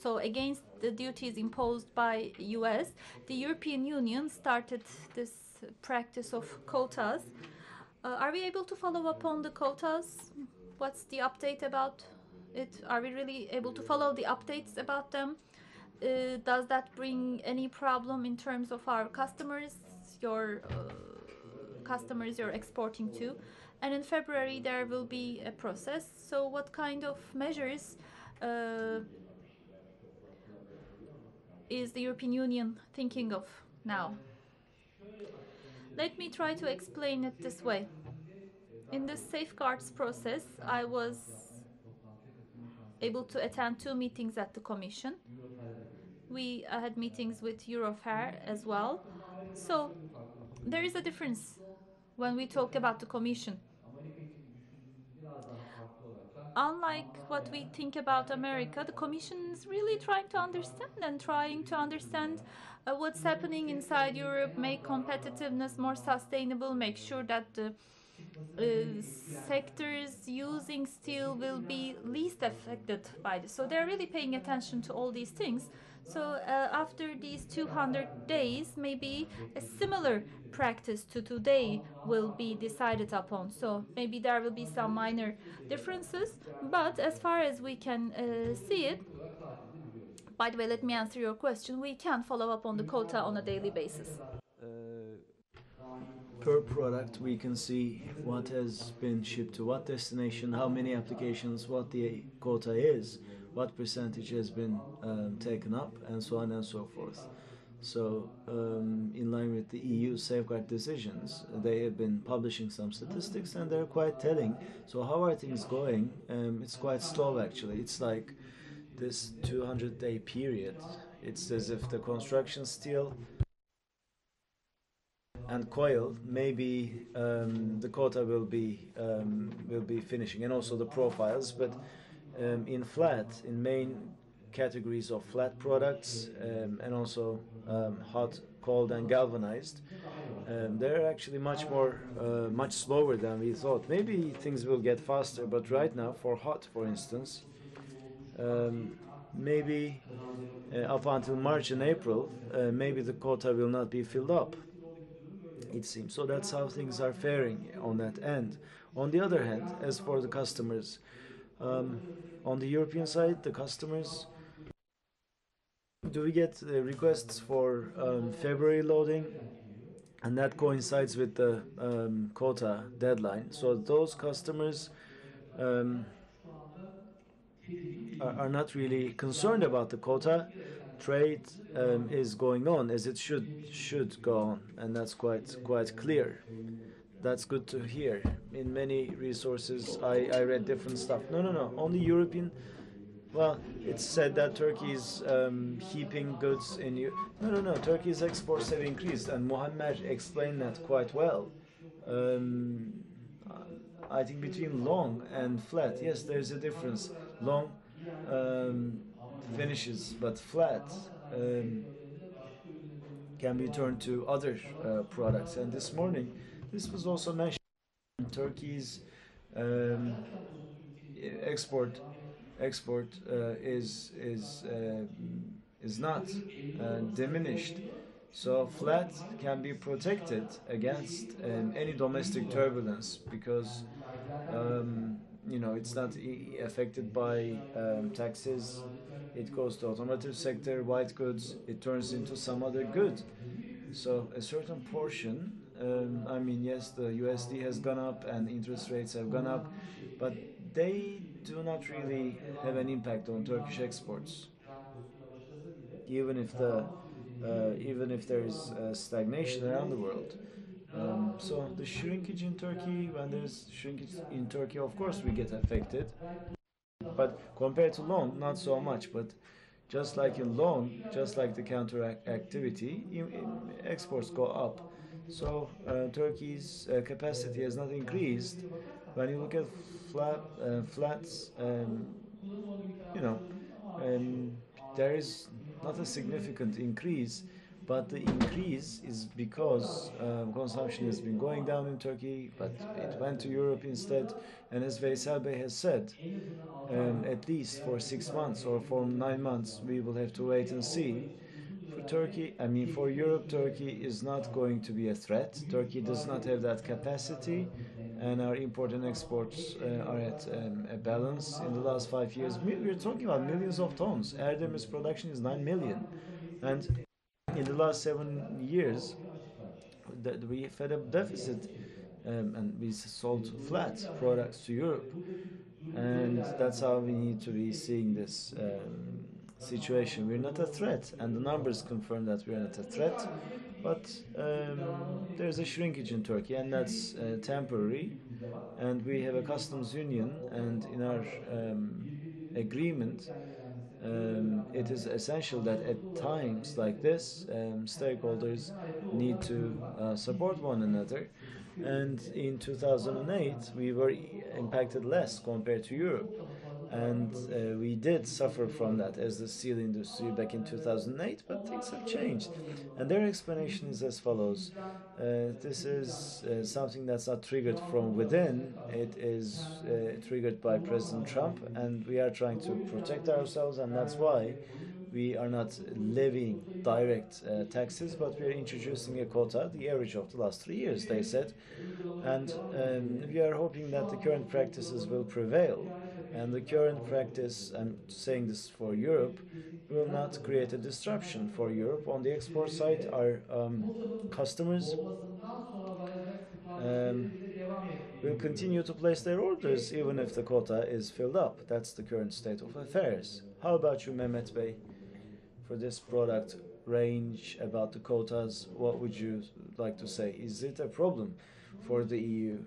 B: So against the duties imposed by US, the European Union started this practice of quotas. Are we able to follow up on the quotas? What's the update about it? Are we really able to follow the updates about them? Does that bring any problem in terms of our customers, your customers you're exporting to? And in February there will be a process. So what kind of measures is the European Union thinking of now? Let me try to explain it this way. In the safeguards process, I was able to attend 2 meetings at the Commission. We had meetings with Eurofair as well. So there is a difference when we talk about the Commission. Unlike what we think about America, the Commission is really trying to understand what's happening inside Europe, make competitiveness more sustainable, make sure that the sectors using steel will be least affected by this. So they're really paying attention to all these things. So after these 200 days, maybe a similar practice to today will be decided upon. So maybe there will be some minor differences, but as far as we can see it, by the way, let me answer your question. We can follow up on the quota on a daily basis.
A: Per product, we can see what has been shipped to what destination, how many applications, what the quota is, what percentage has been taken up, and so on and so forth. So, in line with the EU safeguard decisions, they have been publishing some statistics, and they're quite telling. So, how are things going? It's quite stalled, actually. It's like this 200-day period. It's as if the construction steel and coil, maybe the quota will be finishing, and also the profiles. But in main categories of flat products and also hot, cold, and galvanized. They're actually much slower than we thought. Maybe things will get faster, but right now, for hot, for instance, maybe up until March and April, maybe the quota will not be filled up, it seems. So that's how things are faring on that end. On the other hand, as for the customers, on the European side, the customers, do we get requests for February loading? And that coincides with the quota deadline. So those customers are not really concerned about the quota. Trade is going on as it should go on, and that's quite clear. That's good to hear. In many resources, I read different stuff. No. Only European. Well, it's said that Turkey is heaping goods in. No. Turkey's exports have increased, and Muammer explained that quite well. Um, I think between long and flat, yes, there's a difference. Long finishes, but flat can be turned to other products. And this morning, this was also mentioned. Turkey's um, export is not diminished. So flat can be protected against any domestic turbulence because it's not affected by taxes. It goes to automotive sector, white goods. It turns into some other good. So a certain portion. Yes, the USD has gone up and interest rates have gone up, but they do not really have an impact on Turkish exports. Even if there is stagnation around the world. So the shrinkage in Turkey, when there's shrinkage in Turkey, of course we get affected. But compared to long, not so much. But just like in long, just like the counter activity, exports go up. So Turkey's capacity has not increased. When you look at flats, you know, um, there is not a significant increase, but the increase is because consumption has been going down in Turkey, but it went to Europe instead. And as Veysel Bey has said, at least for 6 months or for 9 months, we will have to wait and see. For Europe, Turkey is not going to be a threat. Turkey does not have that capacity, and our import and exports are at a balance. In the last 5 years, we're talking about millions of tons. Erdemir's production is 9 million. And in the last 7 years, we've had a deficit, and we sold flat products to Europe. And that's how we need to be seeing this situation. We're not a threat, and the numbers confirm that we're not a threat. But there's a shrinkage in Turkey, and that's temporary. And we have a customs union, and in our agreement, it is essential that at times like this, stakeholders need to support one another. And in 2008, we were impacted less compared to Europe. And we did suffer from that as the steel industry back in 2008, but things have changed. And their explanation is as follows. This is something that's not triggered from within. It is triggered by President Trump, and we are trying to protect ourselves, and that's why we are not levying direct taxes, but we are introducing a quota, the average of the last 3 years, they said. And we are hoping that the current practices will prevail. And the current practice, I'm saying this for Europe, will not create a disruption for Europe. On the export side, our customers will continue to place their orders even if the quota is filled up. That's the current state of affairs. How about you, Mehmet Bey? For this product range, about the quotas, what would you like to say? Is it a problem for the EU?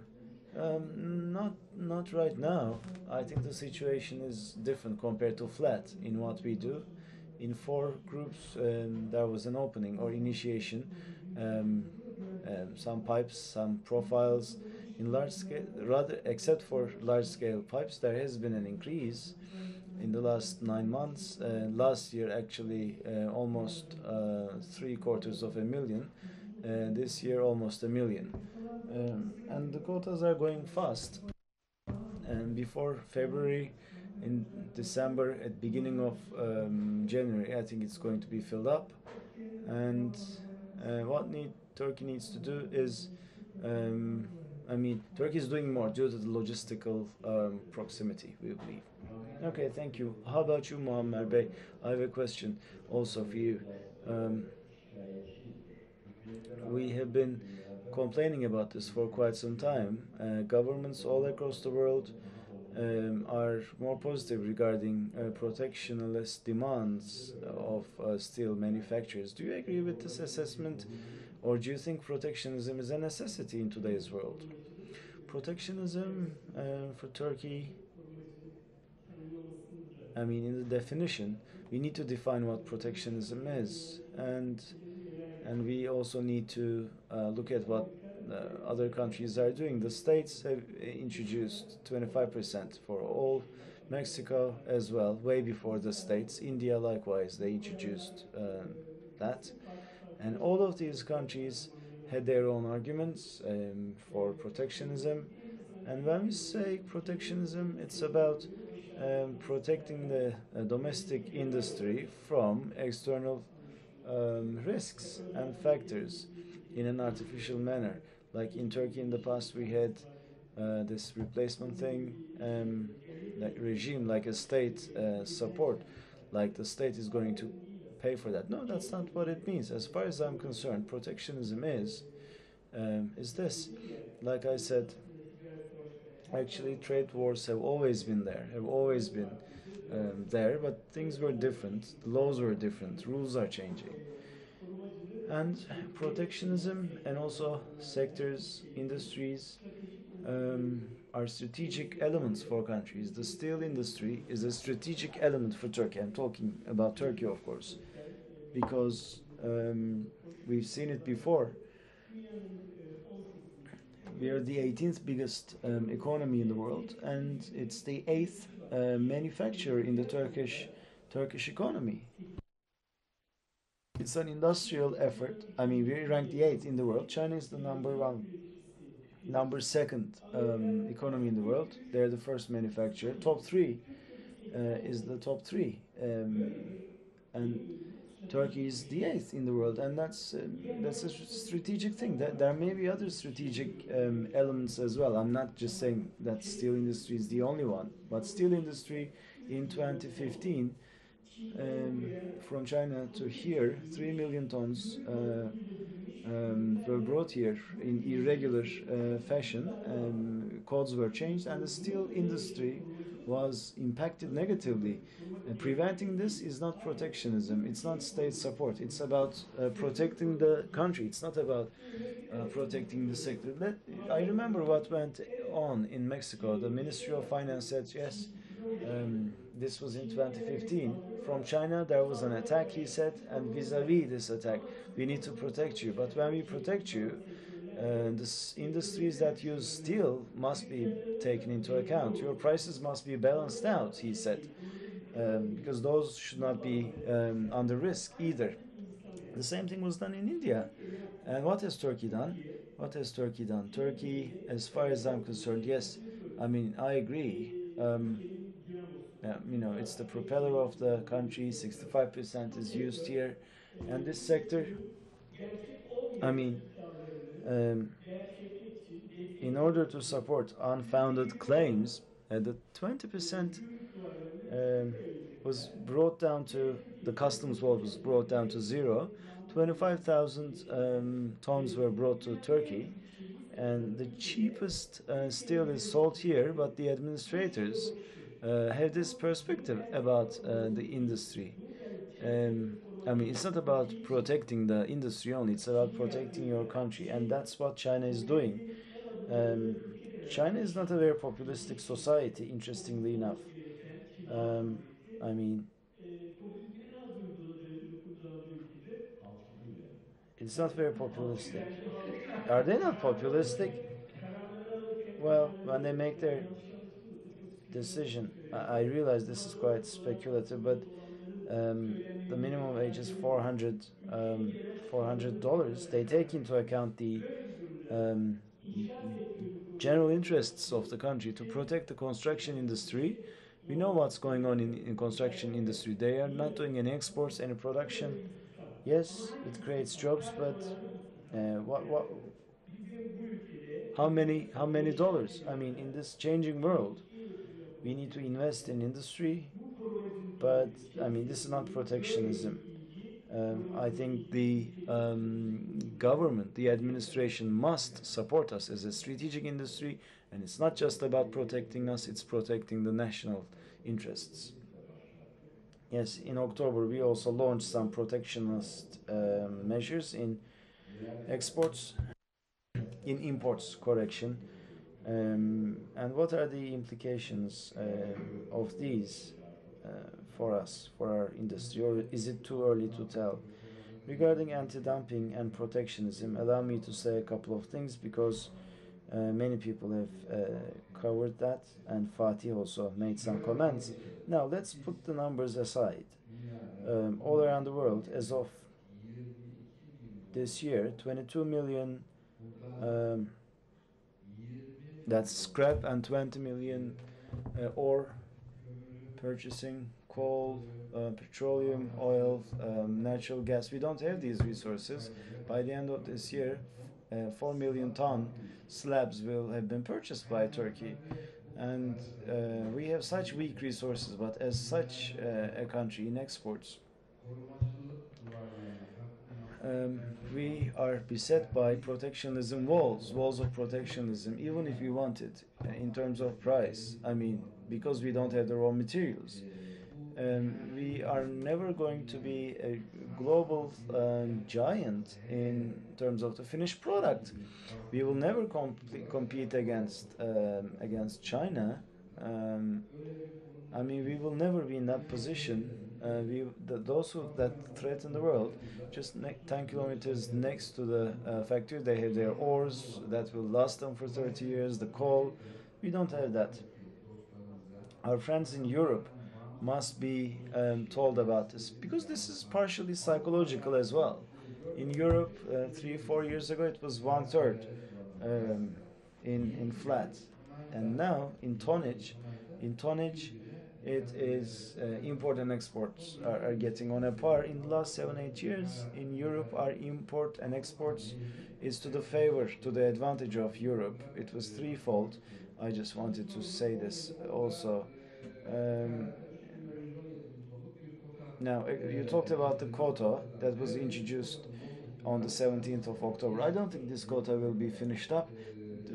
A: Not right now. I think the situation is different compared to flat in what we do. In 4 groups, there was an opening or initiation. Some pipes, some profiles. In large scale, rather, except for large scale pipes, there has been an increase. in the last 9 months. Last year, actually, almost 750,000. This year, almost 1 million. And the quotas are going fast. And before February, in December, at beginning of January, I think it's going to be filled up. And what Turkey needs to do is, Turkey is doing more due to the logistical proximity, we believe. Okay, thank you. How about you, Muammer Bey? I have a question also for you. We have been complaining about this for quite some time. Governments all across the world are more positive regarding protectionist demands of steel manufacturers. Do you agree with this assessment, or do you think protectionism is a necessity in today's world? Protectionism for Turkey, in the definition, we need to define what protectionism is, and we also need to look at what other countries are doing. The states have introduced 25% for all. Mexico as well, way before the states. India likewise, they introduced that. And all of these countries had their own arguments for protectionism. And when we say protectionism, it's about protecting the domestic industry from external risks and factors in an artificial manner. Like in Turkey in the past, we had this replacement thing, like regime, like a state support, like the state is going to pay for that. No, that's not what it means. As far as I'm concerned, protectionism is this. Like I said, actually, trade wars have always been there, but things were different, the laws were different, rules are changing. And protectionism and also sectors, industries are strategic elements for countries. The steel industry is a strategic element for Turkey. I'm talking about Turkey, of course, because we've seen it before. We are the 18th biggest economy in the world, and it's the 8th manufacturer in the Turkish economy. It's an industrial effort. We rank the 8th in the world. China is the number second economy in the world. They're the first manufacturer. Top 3 is the top 3, and Turkey is the 8th in the world, and that's a strategic thing. There may be other strategic elements as well. I'm not just saying that steel industry is the only one, but steel industry in 2015, from China to here, 3 million tons were brought here in irregular fashion. Codes were changed, and the steel industry was impacted negatively. Preventing this is not protectionism, it's not state support, it's about protecting the country, it's not about protecting the sector. I remember what went on in Mexico. The Ministry of Finance said, yes, this was in 2015. From China, there was an attack, he said, and vis-a-vis this attack, we need to protect you. But when we protect you, the industries that use steel must be taken into account. Your prices must be balanced out, he said, because those should not be under risk either. The same thing was done in India. And what has Turkey done? Turkey, as far as I'm concerned, yes, I agree. It's the propeller of the country. 65% is used here, and this sector, in order to support unfounded claims, the 20% was brought down to, the customs wall was brought down to zero. 25,000 tons were brought to Turkey, and the cheapest steel is sold here, but the administrators have this perspective about the industry. It's not about protecting the industry only, it's about protecting your country, and that's what China is doing. China is not a very populistic society, interestingly enough. It's not very populistic. Are they not populistic? Well, when they make their... decision. I realize this is quite speculative, but the minimum wage is $400. They take into account the um, general interests of the country to protect the construction industry. We know what's going on in construction industry. They are not doing any exports, any production. Yes, it creates jobs, but what how many dollars? I mean, in this changing world, we need to invest in industry, but I mean, this is not protectionism. I think the government, the administration must support us as a strategic industry, and it's not just about protecting us, it's protecting the national interests. Yes, in October we also launched some protectionist measures in exports, in imports, correction. And what are the implications of these for us, for our industry, or is it too early to tell? Regarding anti-dumping and protectionism, allow me to say a couple of things because many people have covered that, and Fatih also made some comments. Now let's put the numbers aside. All around the world, as of this year, 22 million um, that's scrap, and 20 million ore purchasing, coal, petroleum, oil, natural gas. We don't have these resources. By the end of this year, 4 million ton slabs will have been purchased by Turkey. And we have such weak resources, but as such a country in exports, we are beset by protectionism walls of protectionism, even if we want it, in terms of price. I mean, because we don't have the raw materials. We are never going to be a global giant in terms of the finished product. We will never compete against China. I mean, we will never be in that position. Those that threaten the world, just 10 kilometers next to the factory, they have their ores that will last them for 30 years. The coal, we don't have that. Our friends in Europe must be told about this, because this is partially psychological as well. In Europe, 3-4 years ago, it was 1/3 in flat, and now in tonnage, it is import and exports are getting on a par. In the last 7-8 years in Europe, our import and exports is to the advantage of Europe. It was threefold. I just wanted to say this also. Now, you talked about the quota that was introduced on the 17th of October. I don't think this quota will be finished up.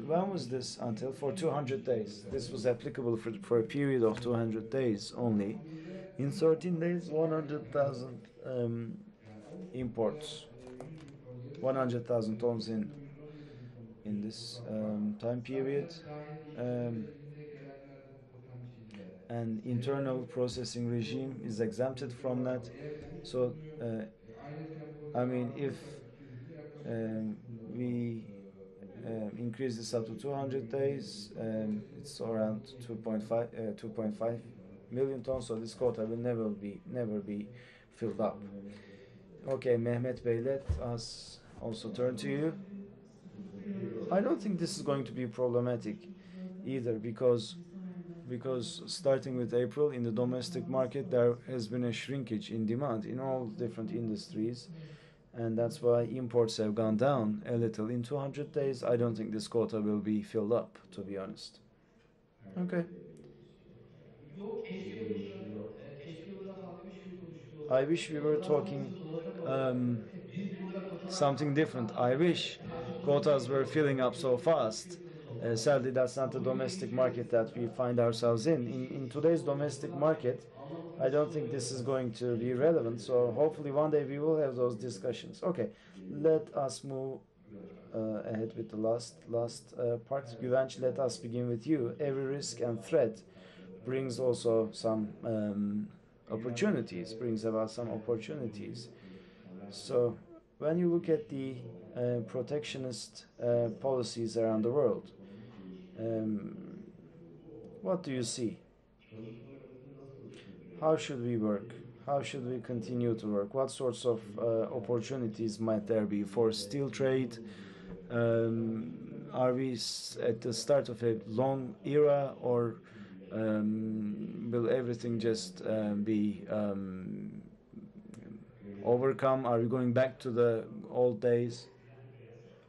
A: When was this until? For 200 days. This was applicable for a period of 200 days only. In 13 days, 100,000 imports, 100,000 tons in this time period. And internal processing regime is exempted from that. So, I mean, if we increase this up to 200 days, it's around 2.5 million tons. So this quota will never be filled up. Okay, Mehmet Bey, let us also turn to you. I don't think this is going to be problematic either, because starting with April in the domestic market, there has been a shrinkage in demand in all different industries, and that's why imports have gone down a little. In 200 days, I don't think this quota will be filled up, to be honest. Okay. I wish we were talking something different. I wish quotas were filling up so fast. Sadly, that's not the domestic market that we find ourselves in. In today's domestic market, I don't think this is going to be relevant. So hopefully one day we will have those discussions. Okay, let us move ahead with the last part. Güvenç, let us begin with you. Every risk and threat brings also some opportunities, brings about some opportunities. So when you look at the protectionist policies around the world, What do you see? How should we work? How should we continue to work? What sorts of opportunities might there be for steel trade? Are we at the start of a long era, or will everything just be overcome? Are we going back to the old days?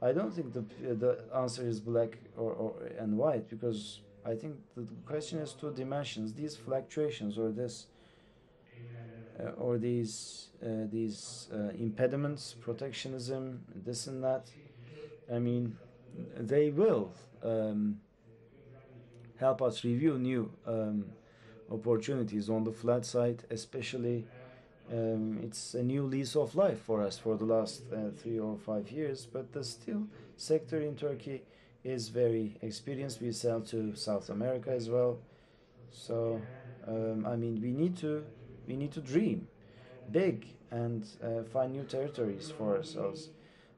A: I don't think the answer is black or and white, because I think the question has two dimensions. These fluctuations, or this or these impediments, protectionism, this and that. I mean, they will help us review new opportunities on the flat side, especially. It's a new lease of life for us for the last 3 or 5 years, but the steel sector in Turkey is very experienced. We sell to South America as well, so I mean, we need to dream big and find new territories for ourselves.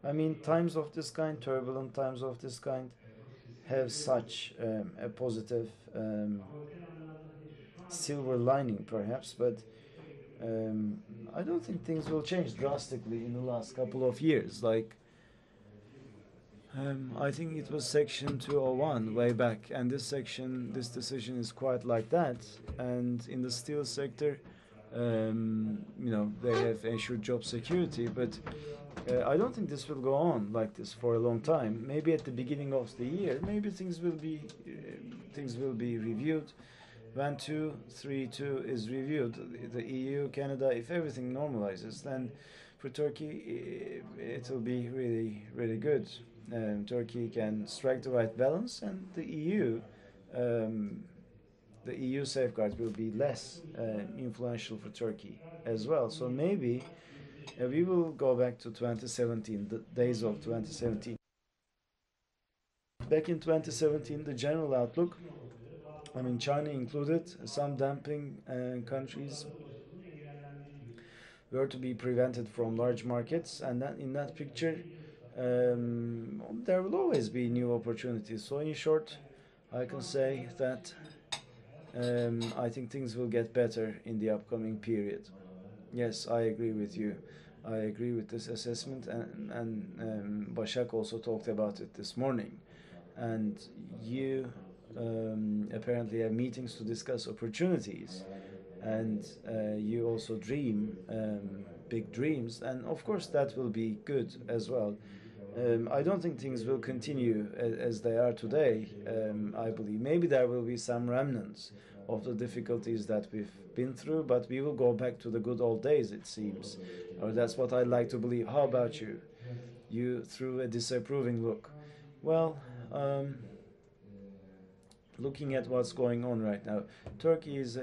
A: I mean, times of this kind, turbulent times of this kind, have such a positive silver lining, perhaps, but I don't think things will change drastically in the last couple of years. Like, I think it was Section 201 way back, and this decision is quite like that. And in the steel sector, they have ensured job security, but I don't think this will go on like this for a long time. Maybe at the beginning of the year, maybe things will be reviewed. When 232 is reviewed, the EU, Canada, if everything normalizes, then for Turkey it will be really, really good. Turkey can strike the right balance, and the EU safeguards will be less influential for Turkey as well. So maybe we will go back to 2017, the days of 2017. Back in 2017, the general outlook, I mean, China included, some dumping countries were to be prevented from large markets, and that in that picture, there will always be new opportunities. So, in short, I can say that I think things will get better in the upcoming period. Yes, I agree with you. I agree with this assessment, and Başak also talked about it this morning. And you apparently have meetings to discuss opportunities, and you also dream big dreams, and of course that will be good as well. I don't think things will continue as they are today. I believe maybe there will be some remnants of the difficulties that we've been through, but we will go back to the good old days, it seems, or that's what I'd like to believe. How about you? You threw a disapproving look. Well, looking at what's going on right now, Turkey is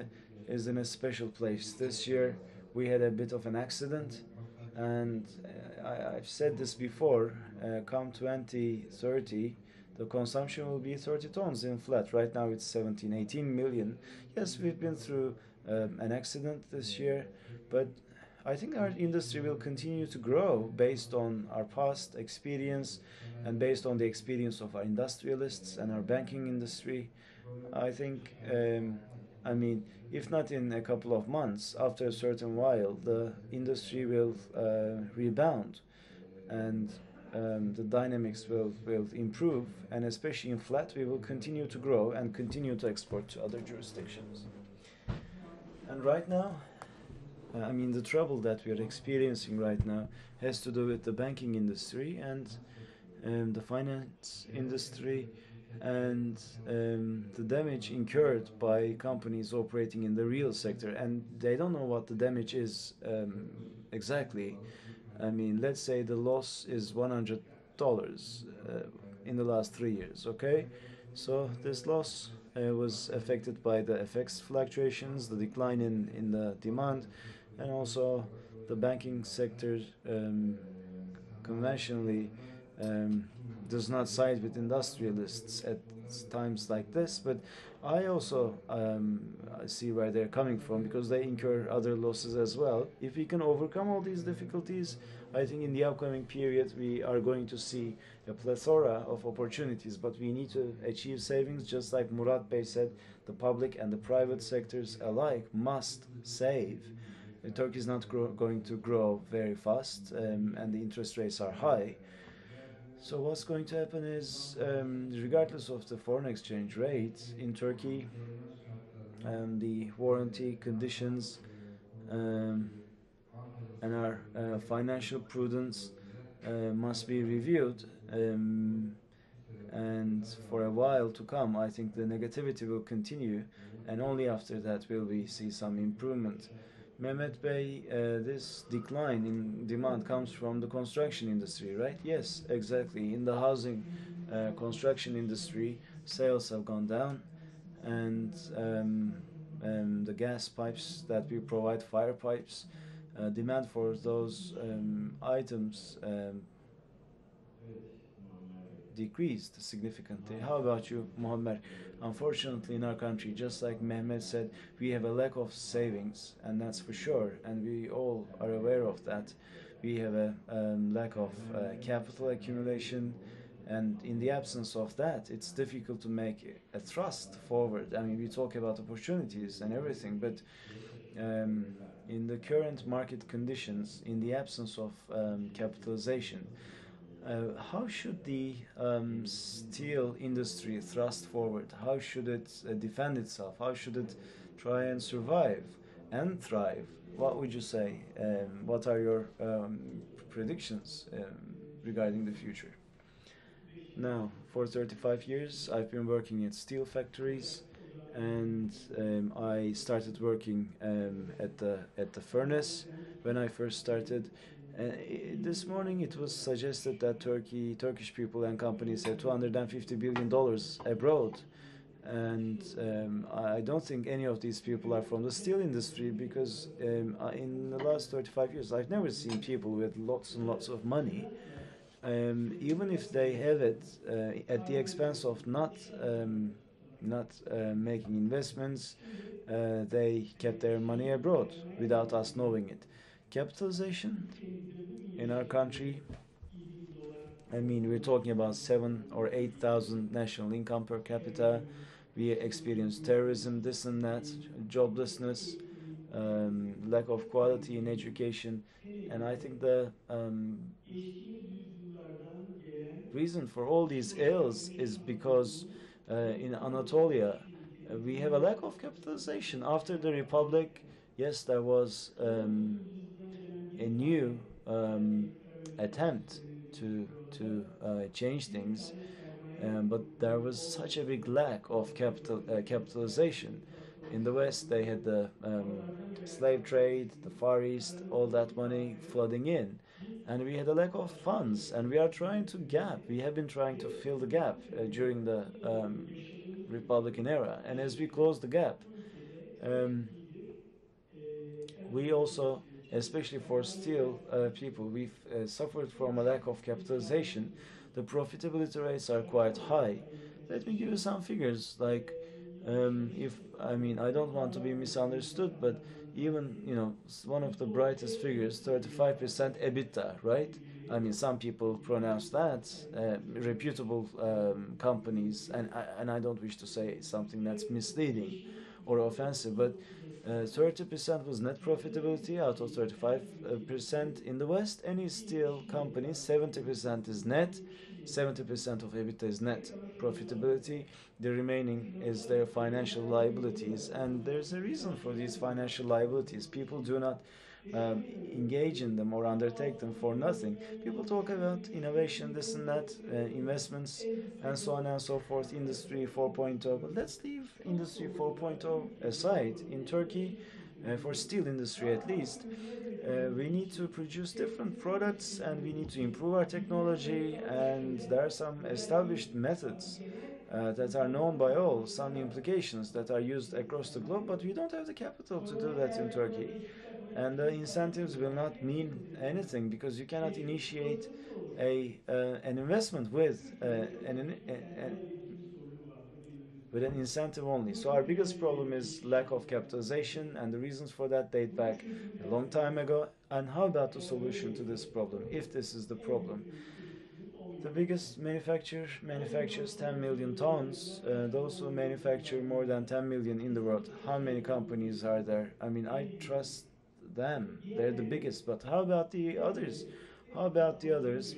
A: in a special place. This year we had a bit of an accident, and I've said this before. Come 2030, the consumption will be 30 tons in flat. Right now it's 17, 18 million. Yes, we've been through an accident this year, but I think our industry will continue to grow based on our past experience and based on the experience of our industrialists and our banking industry. I think, I mean, if not in a couple of months, after a certain while, the industry will rebound, and the dynamics will improve, and especially in flat, we will continue to grow and continue to export to other jurisdictions. And right now, I mean, the trouble that we are experiencing right now has to do with the banking industry and the finance industry, and the damage incurred by companies operating in the real sector, and they don't know what the damage is exactly. I mean, let's say the loss is $100 in the last 3 years, okay? So this loss was affected by the FX fluctuations, the decline in the demand, and also the banking sector conventionally does not side with industrialists at times like this, but I also see where they're coming from, because they incur other losses as well. If we can overcome all these difficulties, I think in the upcoming period we are going to see a plethora of opportunities, but we need to achieve savings. Just like Murat Bey said, the public and the private sectors alike must save. Turkey is not going to grow very fast, and the interest rates are high. So what's going to happen is, regardless of the foreign exchange rate in Turkey, the warranty conditions and our financial prudence must be reviewed, and for a while to come, I think the negativity will continue, and only after that will we see some improvement. Mehmet Bey, this decline in demand comes from the construction industry, right? Yes, exactly. In the housing construction industry, sales have gone down, and the gas pipes that we provide, fire pipes, demand for those items decreased significantly. How about you, Muammer? Unfortunately, in our country, just like Mehmet said, we have a lack of savings, and that's for sure, and we all are aware of that. We have a lack of capital accumulation, and in the absence of that, it's difficult to make a thrust forward. I mean, we talk about opportunities and everything, but in the current market conditions, in the absence of capitalization, how should the steel industry thrust forward? How should it defend itself? How should it try and survive and thrive? What would you say? What are your predictions regarding the future? Now, for 35 years, I've been working at steel factories, and I started working at the furnace when I first started. This morning it was suggested that Turkish people and companies have $250 billion abroad, and I don't think any of these people are from the steel industry, because in the last 35 years I've never seen people with lots and lots of money, even if they have it at the expense of not making investments. They kept their money abroad without us knowing it. Capitalization in our country, I mean, we're talking about 7,000 or 8,000 national income per capita. We experience terrorism, this and that, joblessness, lack of quality in education, and I think the reason for all these ills is because in Anatolia we have a lack of capitalization. After the Republic, yes, there was a new attempt to change things, but there was such a big lack of capitalization. In the West, they had the slave trade, the Far East, all that money flooding in, and we had a lack of funds. And we are trying to We have been trying to fill the gap during the Republican era, and as we close the gap, we also, especially for steel people, we've suffered from a lack of capitalization. The profitability rates are quite high. Let me give you some figures. Like, I don't want to be misunderstood, but even, one of the brightest figures, 35% EBITDA, right? I mean, some people pronounce that reputable companies, and I don't wish to say something that's misleading or offensive, but 30% was net profitability out of 35%. In the West, any steel company, 70% is net, 70% of EBITDA is net profitability. The remaining is their financial liabilities, and there's a reason for these financial liabilities. People do not engage in them or undertake them for nothing. People talk about innovation, this and that, investments, and so on and so forth, Industry 4.0. But let's leave Industry 4.0 aside. In Turkey, for steel industry at least, we need to produce different products, and we need to improve our technology, and there are some established methods that are known by all, some implications that are used across the globe, but we don't have the capital to do that in Turkey. and the incentives will not mean anything because you cannot initiate an investment with an incentive only. So our biggest problem is lack of capitalization, and the reasons for that date back a long time ago. And how about the solution to this problem, if this is the problem? The biggest manufacturer manufactures 10 million tons. Those who manufacture more than 10 million in the world, how many companies are there? I mean, I trust them. They're the biggest. But how about the others? How about the others?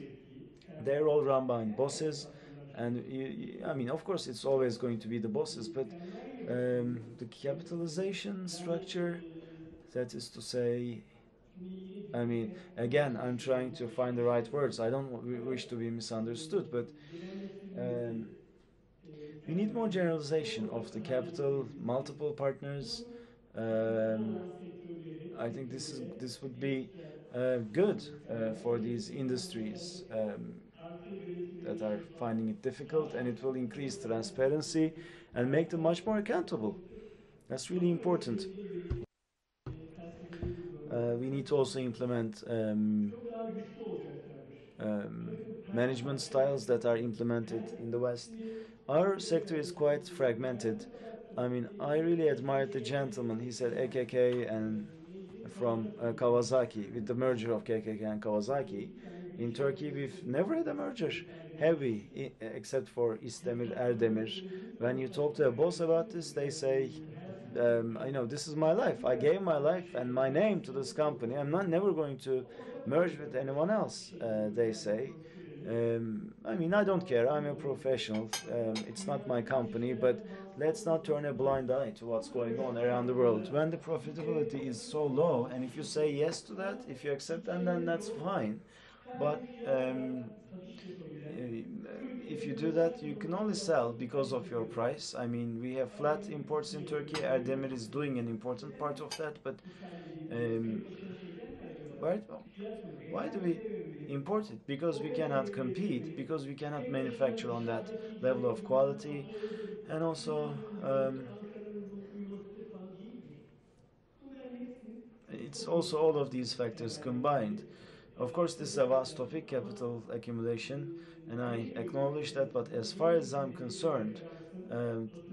A: They're all run by bosses. And I mean, of course, it's always going to be the bosses, but the capitalization structure, that is to say, I mean, again, I'm trying to find the right words. I don't wish to be misunderstood, but um, we need more generalization of the capital, multiple partners. Um, I think this would be good for these industries that are finding it difficult, and it will increase transparency and make them much more accountable. That's really important. We need to also implement management styles that are implemented in the West. Our sector is quite fragmented. I mean, I really admired the gentleman. He said AKK and from Kawasaki, with the merger of KKK and Kawasaki. In Turkey, we've never had a merger, heavy, except for İsdemir, Erdemir. When you talk to a boss about this, they say, I know this is my life. I gave my life and my name to this company. I'm not never going to merge with anyone else, they say. I mean, I don't care. I'm a professional. It's not my company, but let's not turn a blind eye to what's going on around the world. When the profitability is so low, and if you say yes to that, if you accept them, then that's fine. But if you do that, you can only sell because of your price. I mean, we have flat imports in Turkey. Erdemir is doing an important part of that, but um, why, why do we import it? Because we cannot compete, because we cannot manufacture on that level of quality, and also it's also all of these factors combined. Of course, this is a vast topic, capital accumulation, and I acknowledge that, but as far as I'm concerned,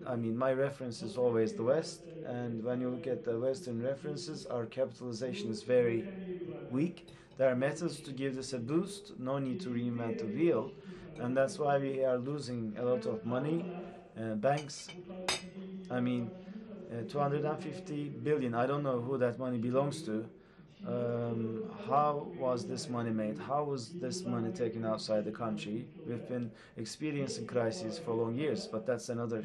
A: I mean, my reference is always the West, and when you look at the Western references, our capitalization is very weak. There are methods to give this a boost, no need to reinvent the wheel, and that's why we are losing a lot of money. Banks, I mean, 250 billion, I don't know who that money belongs to. How was this money made? How was this money taken outside the country? We've been experiencing crises for long years, but that's another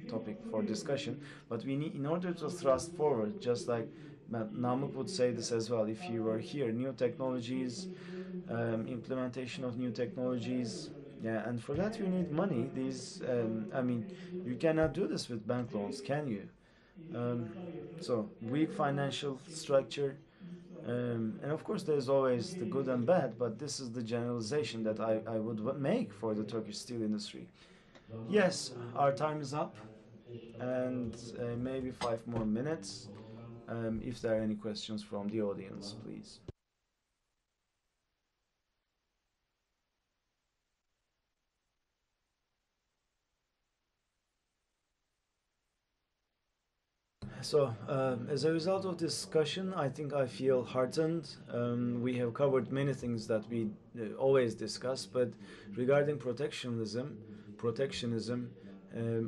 A: topic for discussion. But we need, in order to thrust forward, just like Namık would say this as well, if you were here, new technologies, implementation of new technologies, yeah, and for that you need money. These, I mean, you cannot do this with bank loans, can you? So weak financial structure, and of course there's always the good and bad, but this is the generalization that I would make for the Turkish steel industry. Yes, our time is up, and maybe 5 more minutes. If there are any questions from the audience, please. So, as a result of discussion, I think I feel heartened. We have covered many things that we always discuss, but regarding protectionism,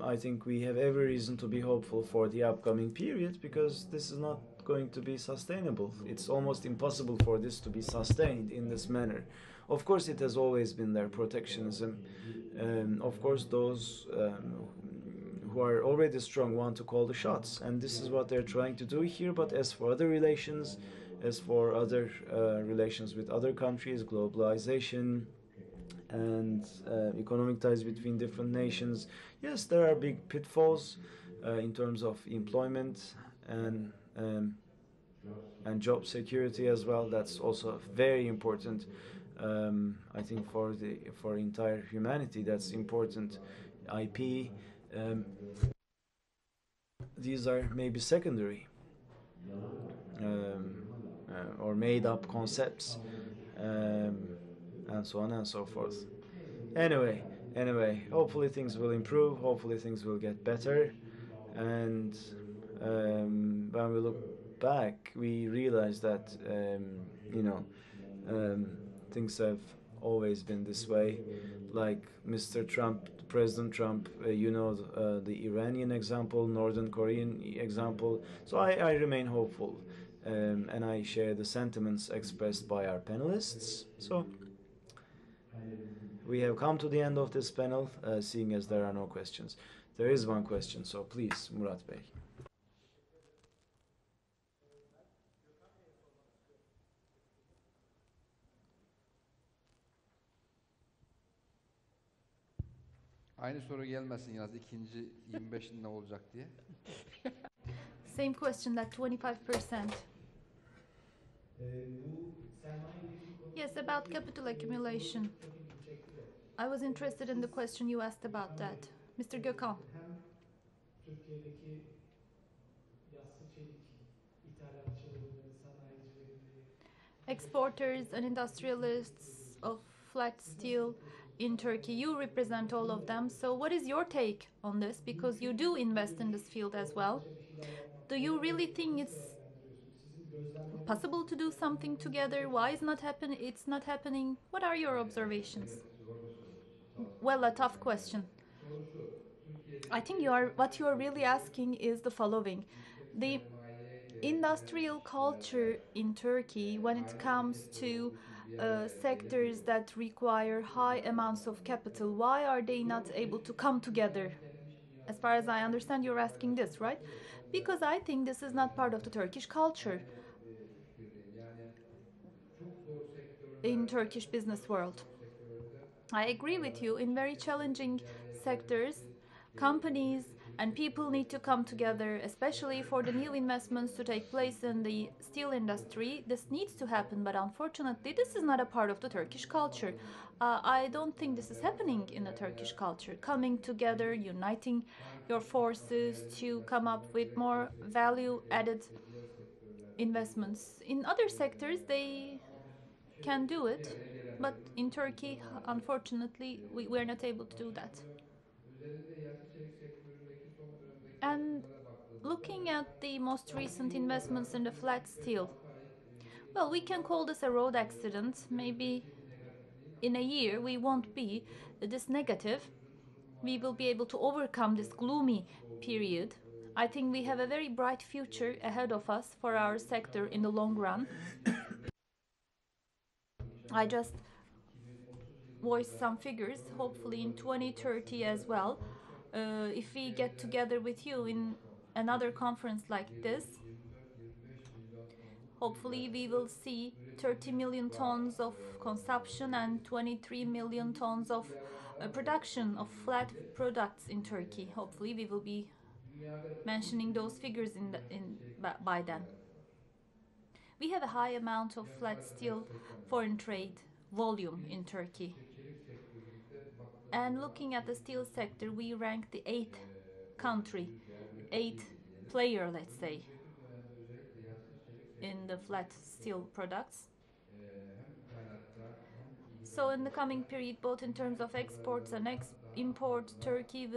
A: I think we have every reason to be hopeful for the upcoming period, because this is not going to be sustainable. It's almost impossible for this to be sustained in this manner. Of course, it has always been there, protectionism. Of course, those who are already strong want to call the shots, and this is what they're trying to do here. But as for other relations, relations with other countries, globalization, and economic ties between different nations, yes, there are big pitfalls in terms of employment and job security as well. That's also very important. I think for entire humanity, that's important. IP. These are maybe secondary. or made up concepts, and so on and so forth. Anyway, hopefully things will improve. Hopefully things will get better, and when we look back, we realize that you know um, things have always been this way. Like Mr. Trump, President Trump, the Iranian example, Northern Korean example. So I remain hopeful, and I share the sentiments expressed by our panelists. So we have come to the end of this panel, seeing as there are no questions. There is one question, so please, Murat Bey.
D: Aynı soru gelmesin yalnız ikinci 25'in ne olacak diye.
B: Same question, that 25%. Yes, about capital accumulation. I was interested in the question you asked about that. Mr. Gökhan.
C: Hem Türkiye'deki yassı çelik ithalatçılarını, sanayicilerini,
B: Exporters and industrialists of flat steel in Turkey, you represent all of them. So what is your take on this? Because you do invest in this field as well. Do you really think it's possible to do something together? Why is it's not happening? What are your observations? Well, a tough question. I think what you are really asking is the following. The industrial culture in Turkey, when it comes to sectors that require high amounts of capital, why are they not able to come together? As far as I understand, you're asking this, right? Because I think this is not part of the Turkish culture in Turkish business world. I agree with you. In very challenging sectors, companies and people need to come together, especially for the new investments to take place in the steel industry. This needs to happen, but unfortunately, this is not a part of the Turkish culture. I don't think this is happening in the Turkish culture. Coming together, uniting your forces to come up with more value-added investments. In other sectors, they can do it, but in Turkey, unfortunately, we're not able to do that. And looking at the most recent investments in the flat steel, well, we can call this a road accident. Maybe in a year we won't be this negative. We will be able to overcome this gloomy period. I think we have a very bright future ahead of us for our sector in the long run. I just voiced some figures, hopefully in 2030 as well. If we get together with you in another conference like this, hopefully we will see 30 million tons of consumption and 23 million tons of production of flat products in Turkey. Hopefully we will be mentioning those figures by then. We have a high amount of flat steel foreign trade volume in Turkey. And looking at the steel sector, we rank the 8th country, 8th player, let's say, in the flat steel products. So in the coming period, both in terms of exports and imports, Turkey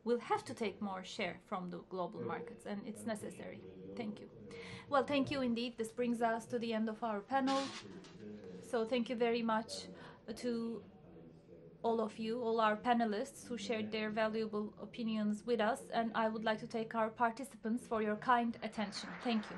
B: will have to take more share from the global markets, and it's necessary. Thank you. Well, thank you indeed. This brings us to the end of our panel. So thank you very much to all of you, all our panelists who shared their valuable opinions with us, and I would like to thank our participants for your kind attention. Thank you.